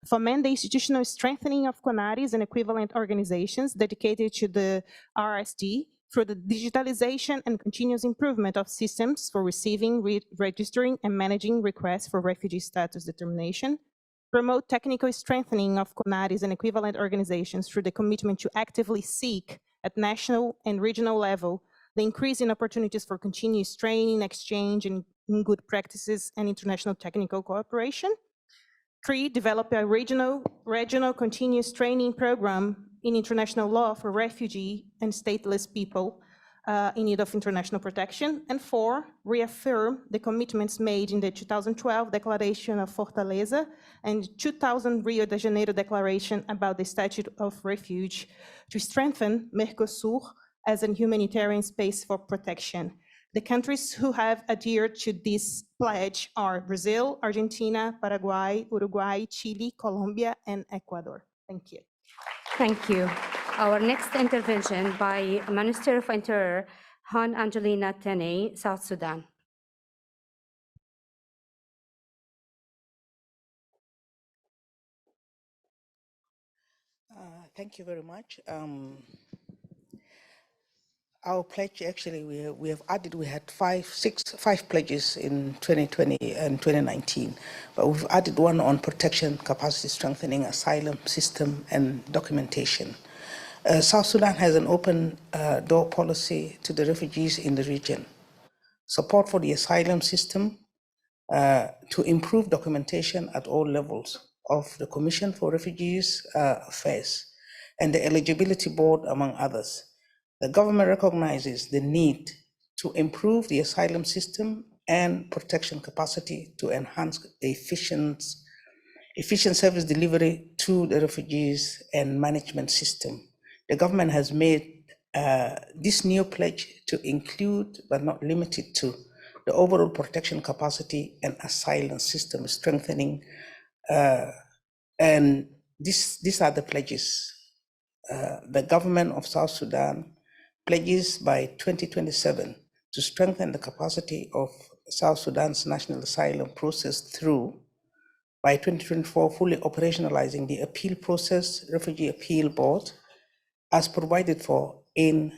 foment the institutional strengthening of CONARES and equivalent organizations dedicated to the RSD through the digitalization and continuous improvement of systems for receiving, registering, and managing requests for refugee status determination; promote technical strengthening of CONARES and equivalent organizations through the commitment to actively seek at national and regional level the increase in opportunities for continuous training, exchange, and good practices and international technical cooperation. 3, develop a regional continuous training program in international law for refugee and stateless people in need of international protection. And 4, reaffirm the commitments made in the 2012 Declaration of Fortaleza and 2000 Rio de Janeiro Declaration about the Statute of Refuge to strengthen Mercosur as a humanitarian space for protection. The countries who have adhered to this pledge are Brazil, Argentina, Paraguay, Uruguay, Chile, Colombia, and Ecuador. Thank you. Thank you. Our next intervention by Minister of Interior, Han Angelina Tene, South Sudan. Thank you very much. Our pledge, actually, we have added, we had 5 pledges in 2020 and 2019, but we've added one on protection, capacity strengthening, asylum system, and documentation. South Sudan has an open door policy to the refugees in the region. Support for the asylum system to improve documentation at all levels of the Commission for Refugees Affairs and the Eligibility Board, among others. The government recognizes the need to improve the asylum system and protection capacity to enhance efficient service delivery to the refugees and management system. The government has made this new pledge to include, but not limited to, the overall protection capacity and asylum system strengthening. And these are the pledges. The government of South Sudan pledges by 2027 to strengthen the capacity of South Sudan's national asylum process through By 2024, fully operationalizing the appeal process, Refugee Appeal Board, as provided for in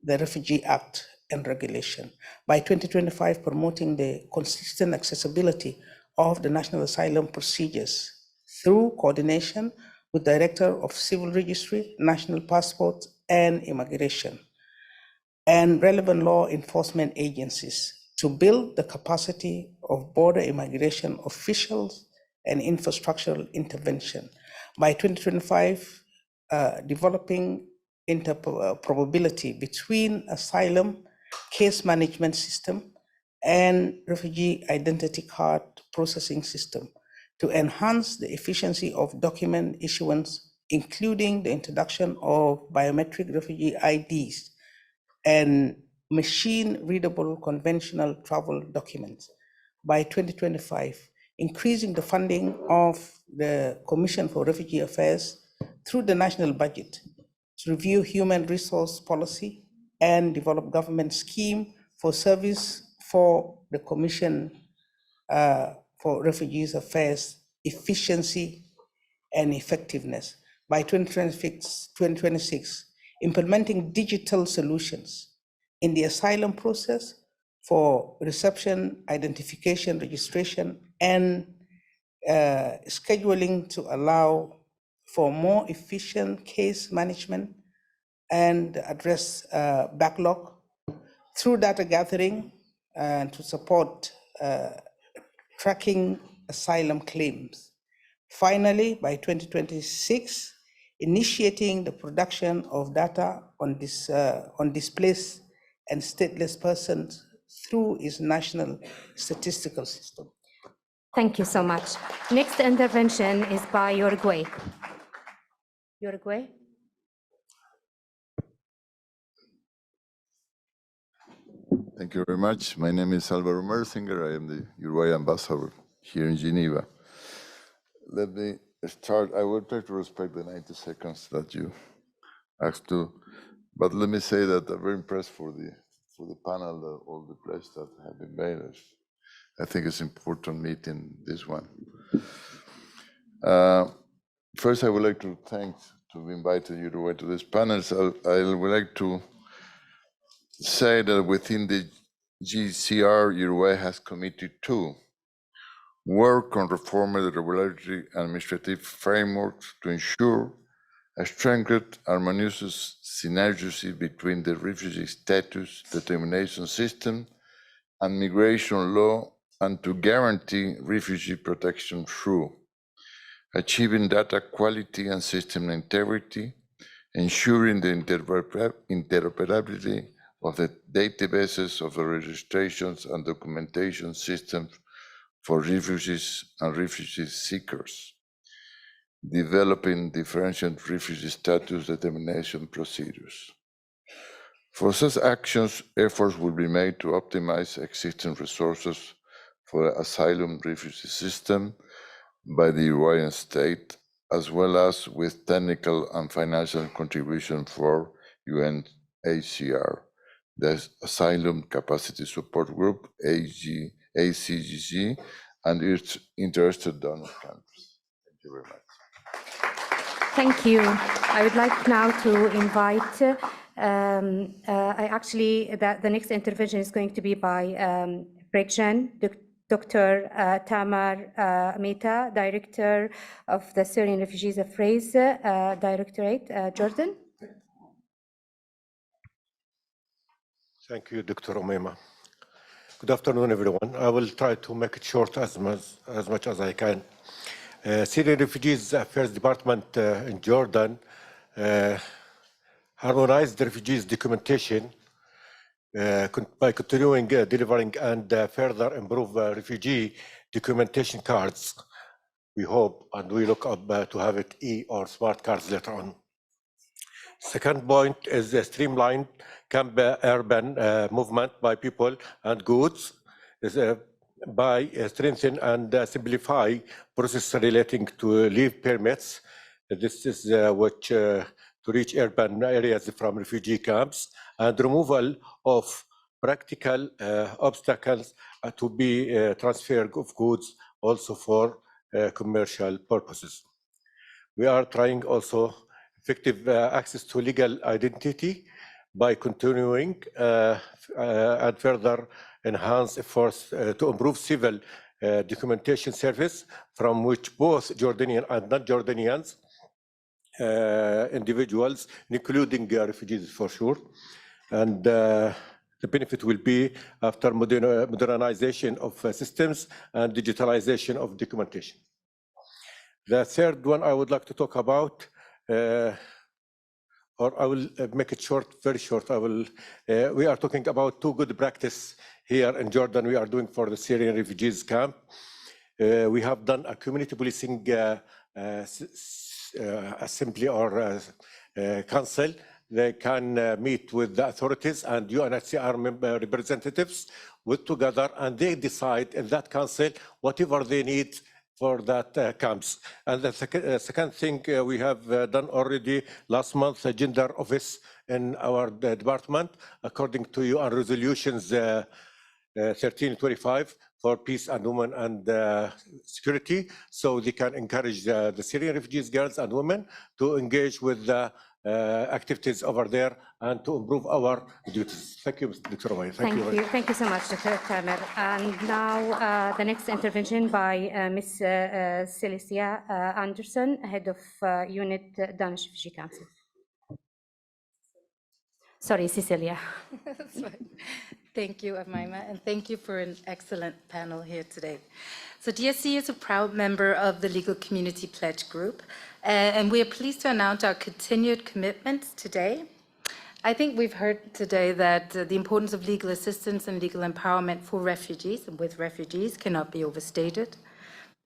the Refugee Act and regulation. By 2025, promoting the consistent accessibility of the national asylum procedures through coordination with Director of Civil Registry, National Passport, and Immigration, and relevant law enforcement agencies to build the capacity of border immigration officials and infrastructural intervention. By 2025, developing interoperability between asylum case management system and refugee identity card processing system to enhance the efficiency of document issuance, including the introduction of biometric refugee IDs and machine-readable conventional travel documents. By 2025, increasing the funding of the Commission for Refugee Affairs through the national budget to review human resource policy and develop government scheme for service for the Commission for Refugees Affairs efficiency and effectiveness. By 2026, implementing digital solutions in the asylum process for reception, identification, registration, and scheduling to allow for more efficient case management and address backlog through data gathering and to support tracking asylum claims. Finally, by 2026, initiating the production of data on displaced and stateless persons through its national statistical system. Thank you so much. Next intervention is by Uruguay. Uruguay. Thank you very much. My name is Álvaro Mersinger. I am the Uruguay ambassador here in Geneva. Let me start. I will try to respect the 90 seconds that you asked to, but let me say that I'm very impressed for the panel, all the pledges that have been made. I think it's important meeting this one. First, I would like to be invited Uruguay to this panel. So I would like to say that within the GCR, Uruguay has committed to work on reforming the regulatory and administrative frameworks to ensure a strengthened harmonious synergy between the refugee status determination system and migration law, and to guarantee refugee protection through achieving data quality and system integrity, ensuring the interoperability of the databases of the registrations and documentation systems for refugees and refugee seekers, developing differentiated refugee status determination procedures. For such actions, efforts will be made to optimize existing resources for the asylum refugee system by the Uruguayan state, as well as with technical and financial contribution for UNHCR, the Asylum Capacity Support Group, ACGG, and its interested donor countries. Thank you very much. Thank you. I would like now to invite, the next intervention is going to be by Bregjan, Dr. Tamar Mehta, Director of the Syrian Refugees Affairs Directorate. Jordan. Thank you, Dr. Umaima. Good afternoon, everyone. I will try to make it short as much as I can. Syrian Refugees Affairs Department in Jordan harmonized the refugees documentation by continuing delivering and further improve refugee documentation cards. We hope and we look up to have it or smart cards later on. Second point is the streamlined urban movement by people and goods by strengthen and simplify process relating to leave permits. This is which to reach urban areas from refugee camps, and removal of practical obstacles to be transfer of goods also for commercial purposes. We are trying also effective access to legal identity by continuing and further enhance efforts to improve civil documentation service, from which both Jordanian and non-Jordanians individuals, including refugees for sure. And the benefit will be after modernization of systems and digitalization of documentation. The third one I would like to talk about, or I will make it short, very short. We are talking about two good practice here in Jordan we are doing for the Syrian refugees camp. We have done a community policing assembly or council. They can meet with the authorities and UNHCR representatives together, and they decide in that council whatever they need for that camps. And the second thing we have done already last month, a gender office in our department, according to UN resolutions 1325 for peace and women and security, so they can encourage the Syrian refugees, girls and women, to engage with the activities over there and to improve our duties. Thank you, Dr. Omay. Thank you. Thank you so much, Dr. Tamer. And now the next intervention by Ms. Cecilia Anderson, Head of Unit Danish Refugee Council. Sorry, Cecilia. That's fine. Thank you, Amaima, and thank you for an excellent panel here today. So DSC is a proud member of the Legal Community Pledge Group, and we are pleased to announce our continued commitments today. I think we've heard today that the importance of legal assistance and legal empowerment for refugees and with refugees cannot be overstated.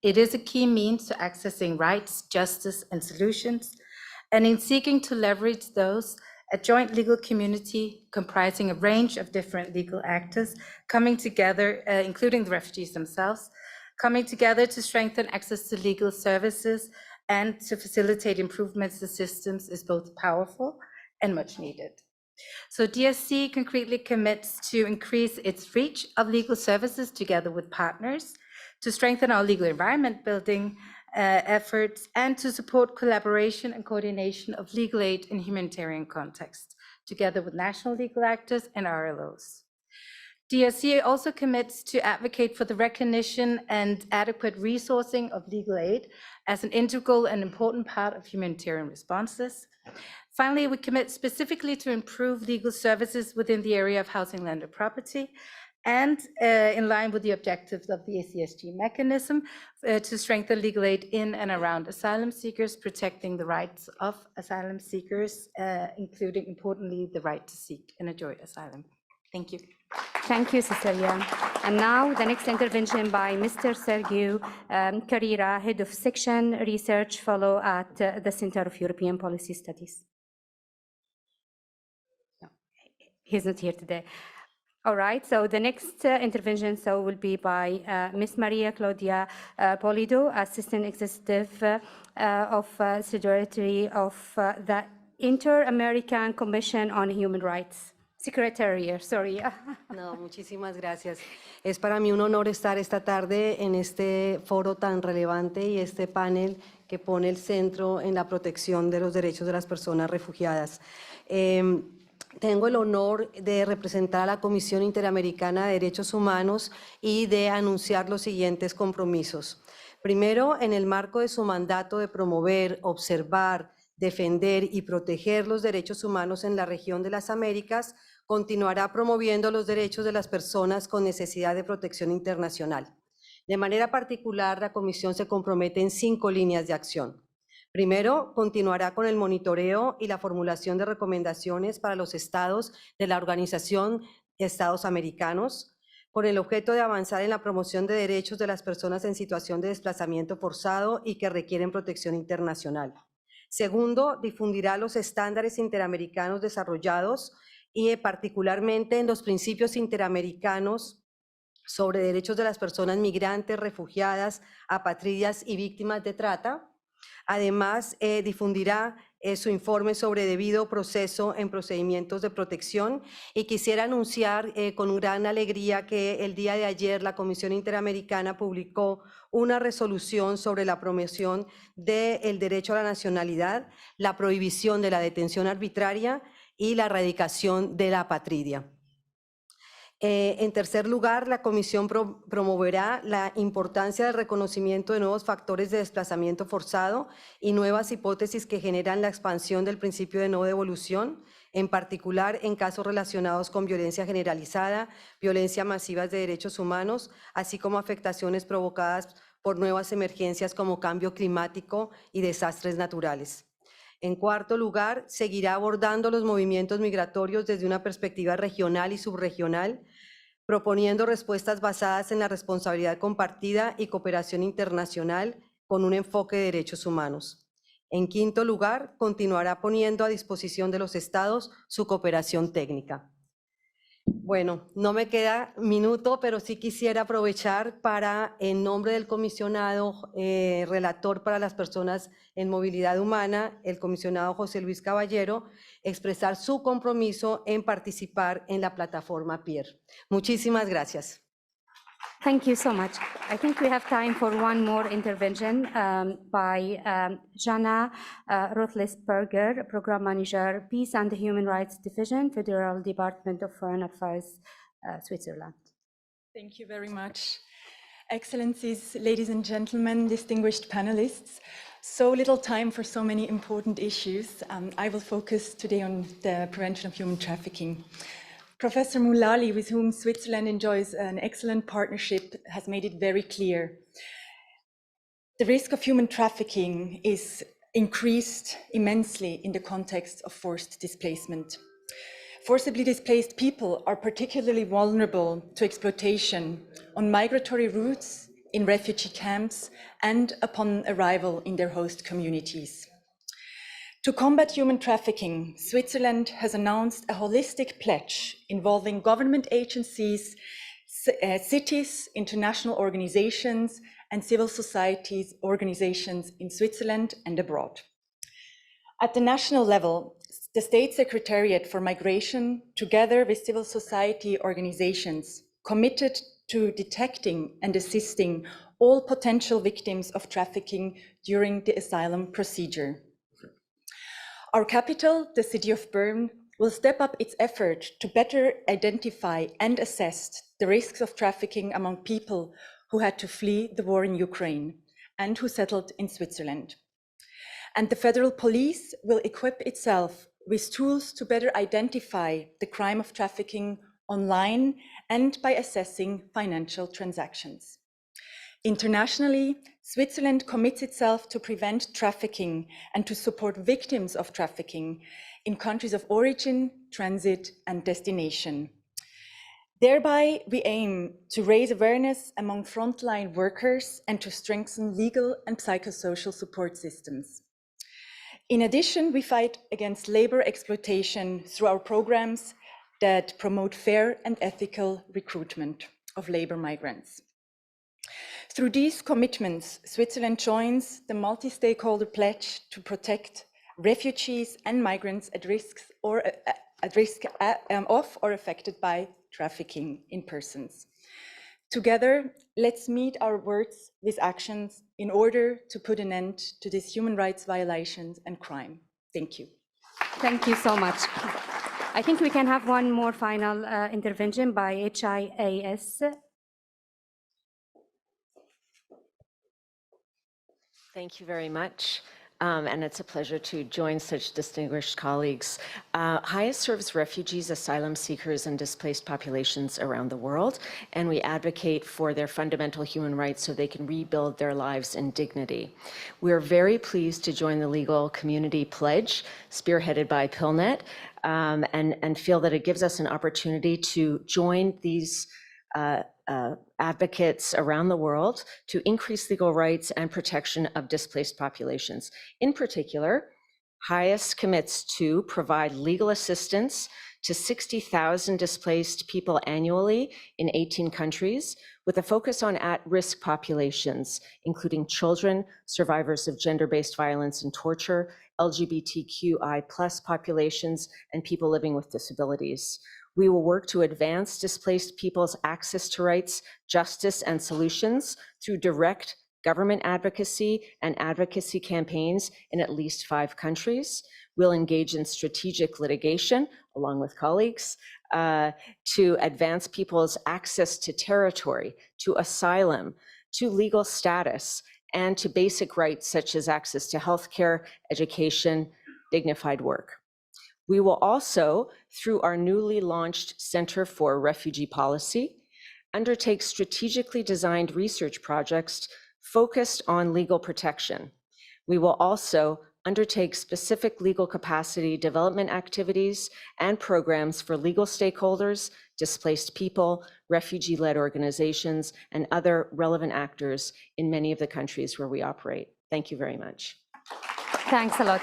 It is a key means to accessing rights, justice, and solutions, and in seeking to leverage those, a joint legal community comprising a range of different legal actors coming together, including the refugees themselves, coming together to strengthen access to legal services and to facilitate improvements to systems is both powerful and much needed. So DSC concretely commits to increase its reach of legal services together with partners, to strengthen our legal environment building efforts, and to support collaboration and coordination of legal aid in humanitarian context, together with national legal actors and RLOs. DSC also commits to advocate for the recognition and adequate resourcing of legal aid as an integral and important part of humanitarian responses. Finally, we commit specifically to improve legal services within the area of housing, land, and property, and in line with the objectives of the ACSG mechanism to strengthen legal aid in and around asylum seekers, protecting the rights of asylum seekers, including, importantly, the right to seek and enjoy asylum. Thank you. Thank you, Cecilia. And now the next intervention by Mr. Sergiu Carrera, Head of Section Research Fellow at the Center of European Policy Studies. No, he's not here today. All right, so the next intervention will be by Ms. Maria Claudia Polido, Assistant Executive of Secretary of the Inter-American Commission on Human Rights. Secretary, sorry. No, muchísimas gracias. Es para mí un honor estar esta tarde en este foro tan relevante y este panel que pone el centro en la protección de los derechos de las personas refugiadas. Tengo el honor de representar a la Comisión Interamericana de Derechos Humanos y de anunciar los siguientes compromisos. Primero, en el marco de su mandato de promover, observar, defender y proteger los derechos humanos en la región de las Américas, continuará promoviendo los derechos de las personas con necesidad de protección internacional. De manera particular, la Comisión se compromete en 5 líneas de acción. Primero, continuará con el monitoreo y la formulación de recomendaciones para los estados de la Organización de Estados Americanos, con el objeto de avanzar en la promoción de derechos de las personas en situación de desplazamiento forzado y que requieren protección internacional. Segundo, difundirá los estándares interamericanos desarrollados y particularmente en los principios interamericanos sobre derechos de las personas migrantes, refugiadas, apátridas y víctimas de trata. Además, difundirá su informe sobre debido proceso en procedimientos de protección, y quisiera anunciar con gran alegría que el día de ayer la Comisión Interamericana publicó una resolución sobre la promoción del derecho a la nacionalidad, la prohibición de la detención arbitraria y la erradicación de la apatridia. En tercer lugar, la Comisión promoverá la importancia del reconocimiento de nuevos factores de desplazamiento forzado y nuevas hipótesis que generan la expansión del principio de no devolución, en particular en casos relacionados con violencia generalizada, violencia masiva de derechos humanos, así como afectaciones provocadas por nuevas emergencias como cambio climático y desastres naturales. En cuarto lugar, seguirá abordando los movimientos migratorios desde una perspectiva regional y subregional, proponiendo respuestas basadas en la responsabilidad compartida y cooperación internacional con un enfoque de derechos humanos. En quinto lugar, continuará poniendo a disposición de los estados su cooperación técnica. Bueno, no me queda minuto, pero sí quisiera aprovechar para, en nombre del comisionado relator para las personas en movilidad humana, el comisionado José Luis Caballero, expresar su compromiso en participar en la plataforma PIER. Muchísimas gracias. Thank you so much. I think we have time for one more intervention by Jana Roethlisberger, Program Manager, Peace and Human Rights Division, Federal Department of Foreign Affairs, Switzerland. Thank you very much. Excellencies, ladies and gentlemen, distinguished panelists, so little time for so many important issues. I will focus today on the prevention of human trafficking. Professor Moulali, with whom Switzerland enjoys an excellent partnership, has made it very clear. The risk of human trafficking is increased immensely in the context of forced displacement. Forcibly displaced people are particularly vulnerable to exploitation on migratory routes, in refugee camps, and upon arrival in their host communities. To combat human trafficking, Switzerland has announced a holistic pledge involving government agencies, cities, international organizations, and civil society organizations in Switzerland and abroad. At the national level, the State Secretariat for Migration, together with civil society organizations, committed to detecting and assisting all potential victims of trafficking during the asylum procedure. Our capital, the city of Bern, will step up its effort to better identify and assess the risks of trafficking among people who had to flee the war in Ukraine and who settled in Switzerland. And the federal police will equip itself with tools to better identify the crime of trafficking online and by assessing financial transactions. Internationally, Switzerland commits itself to prevent trafficking and to support victims of trafficking in countries of origin, transit, and destination. Thereby, we aim to raise awareness among frontline workers and to strengthen legal and psychosocial support systems. In addition, we fight against labor exploitation through our programs that promote fair and ethical recruitment of labor migrants. Through these commitments, Switzerland joins the multi-stakeholder pledge to protect refugees and migrants at risk of or affected by trafficking in persons. Together, let's meet our words with actions in order to put an end to these human rights violations and crime. Thank you. Thank you so much. I think we can have one more final intervention by HIAS. Thank you very much. And it's a pleasure to join such distinguished colleagues. HIAS serves refugees, asylum seekers, and displaced populations around the world, and we advocate for their fundamental human rights so they can rebuild their lives in dignity. We are very pleased to join the Legal Community Pledge, spearheaded by PILNET, and feel that it gives us an opportunity to join these advocates around the world to increase legal rights and protection of displaced populations. In particular, HIAS commits to provide legal assistance to 60,000 displaced people annually in 18 countries, with a focus on at-risk populations, including children, survivors of gender-based violence and torture, LGBTQI+ populations, and people living with disabilities. We will work to advance displaced people's access to rights, justice, and solutions through direct government advocacy and advocacy campaigns in at least 5 countries. We'll engage in strategic litigation, along with colleagues, to advance people's access to territory, to asylum, to legal status, and to basic rights such as access to healthcare, education, dignified work. We will also, through our newly launched Center for Refugee Policy, undertake strategically designed research projects focused on legal protection. We will also undertake specific legal capacity development activities and programs for legal stakeholders, displaced people, refugee-led organizations, and other relevant actors in many of the countries where we operate. Thank you very much. Thanks a lot.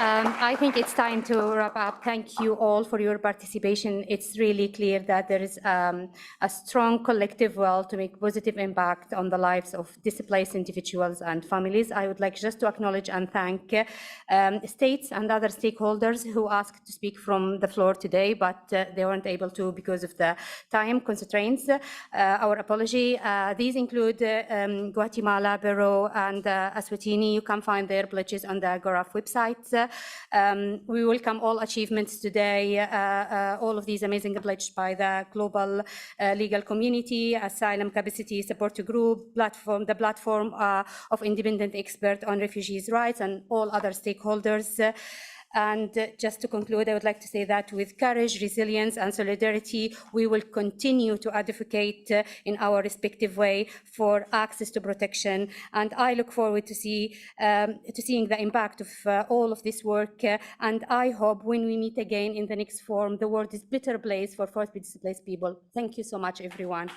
I think it's time to wrap up. Thank you all for your participation. It's really clear that there is a strong collective will to make positive impact on the lives of displaced individuals and families. I would like just to acknowledge and thank states and other stakeholders who asked to speak from the floor today, but they weren't able to because of the time constraints. Our apology. These include Guatemala, Peru, and Eswatini. You can find their pledges on the GORAF website. We welcome all achievements today, all of these amazing pledges by the global legal community, Asylum Capacity Support Group, the platform of independent experts on refugees' rights, and all other stakeholders. And just to conclude, I would like to say that with courage, resilience, and solidarity, we will continue to advocate in our respective way for access to protection. And I look forward to seeing the impact of all of this work. And I hope when we meet again in the next forum, the world is a better place for forcibly displaced people. Thank you so much, everyone.